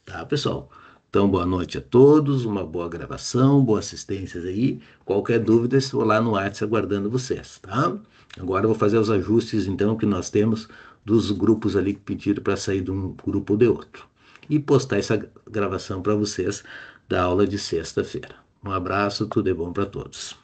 tá, pessoal? Então, boa noite a todos, uma boa gravação, boas assistências aí. Qualquer dúvida, estou lá no WhatsApp aguardando vocês, tá? Agora eu vou fazer os ajustes, então, que nós temos dos grupos ali que pediram para sair de um grupo ou de outro. E postar essa gravação para vocês da aula de sexta-feira. Um abraço, tudo é bom para todos.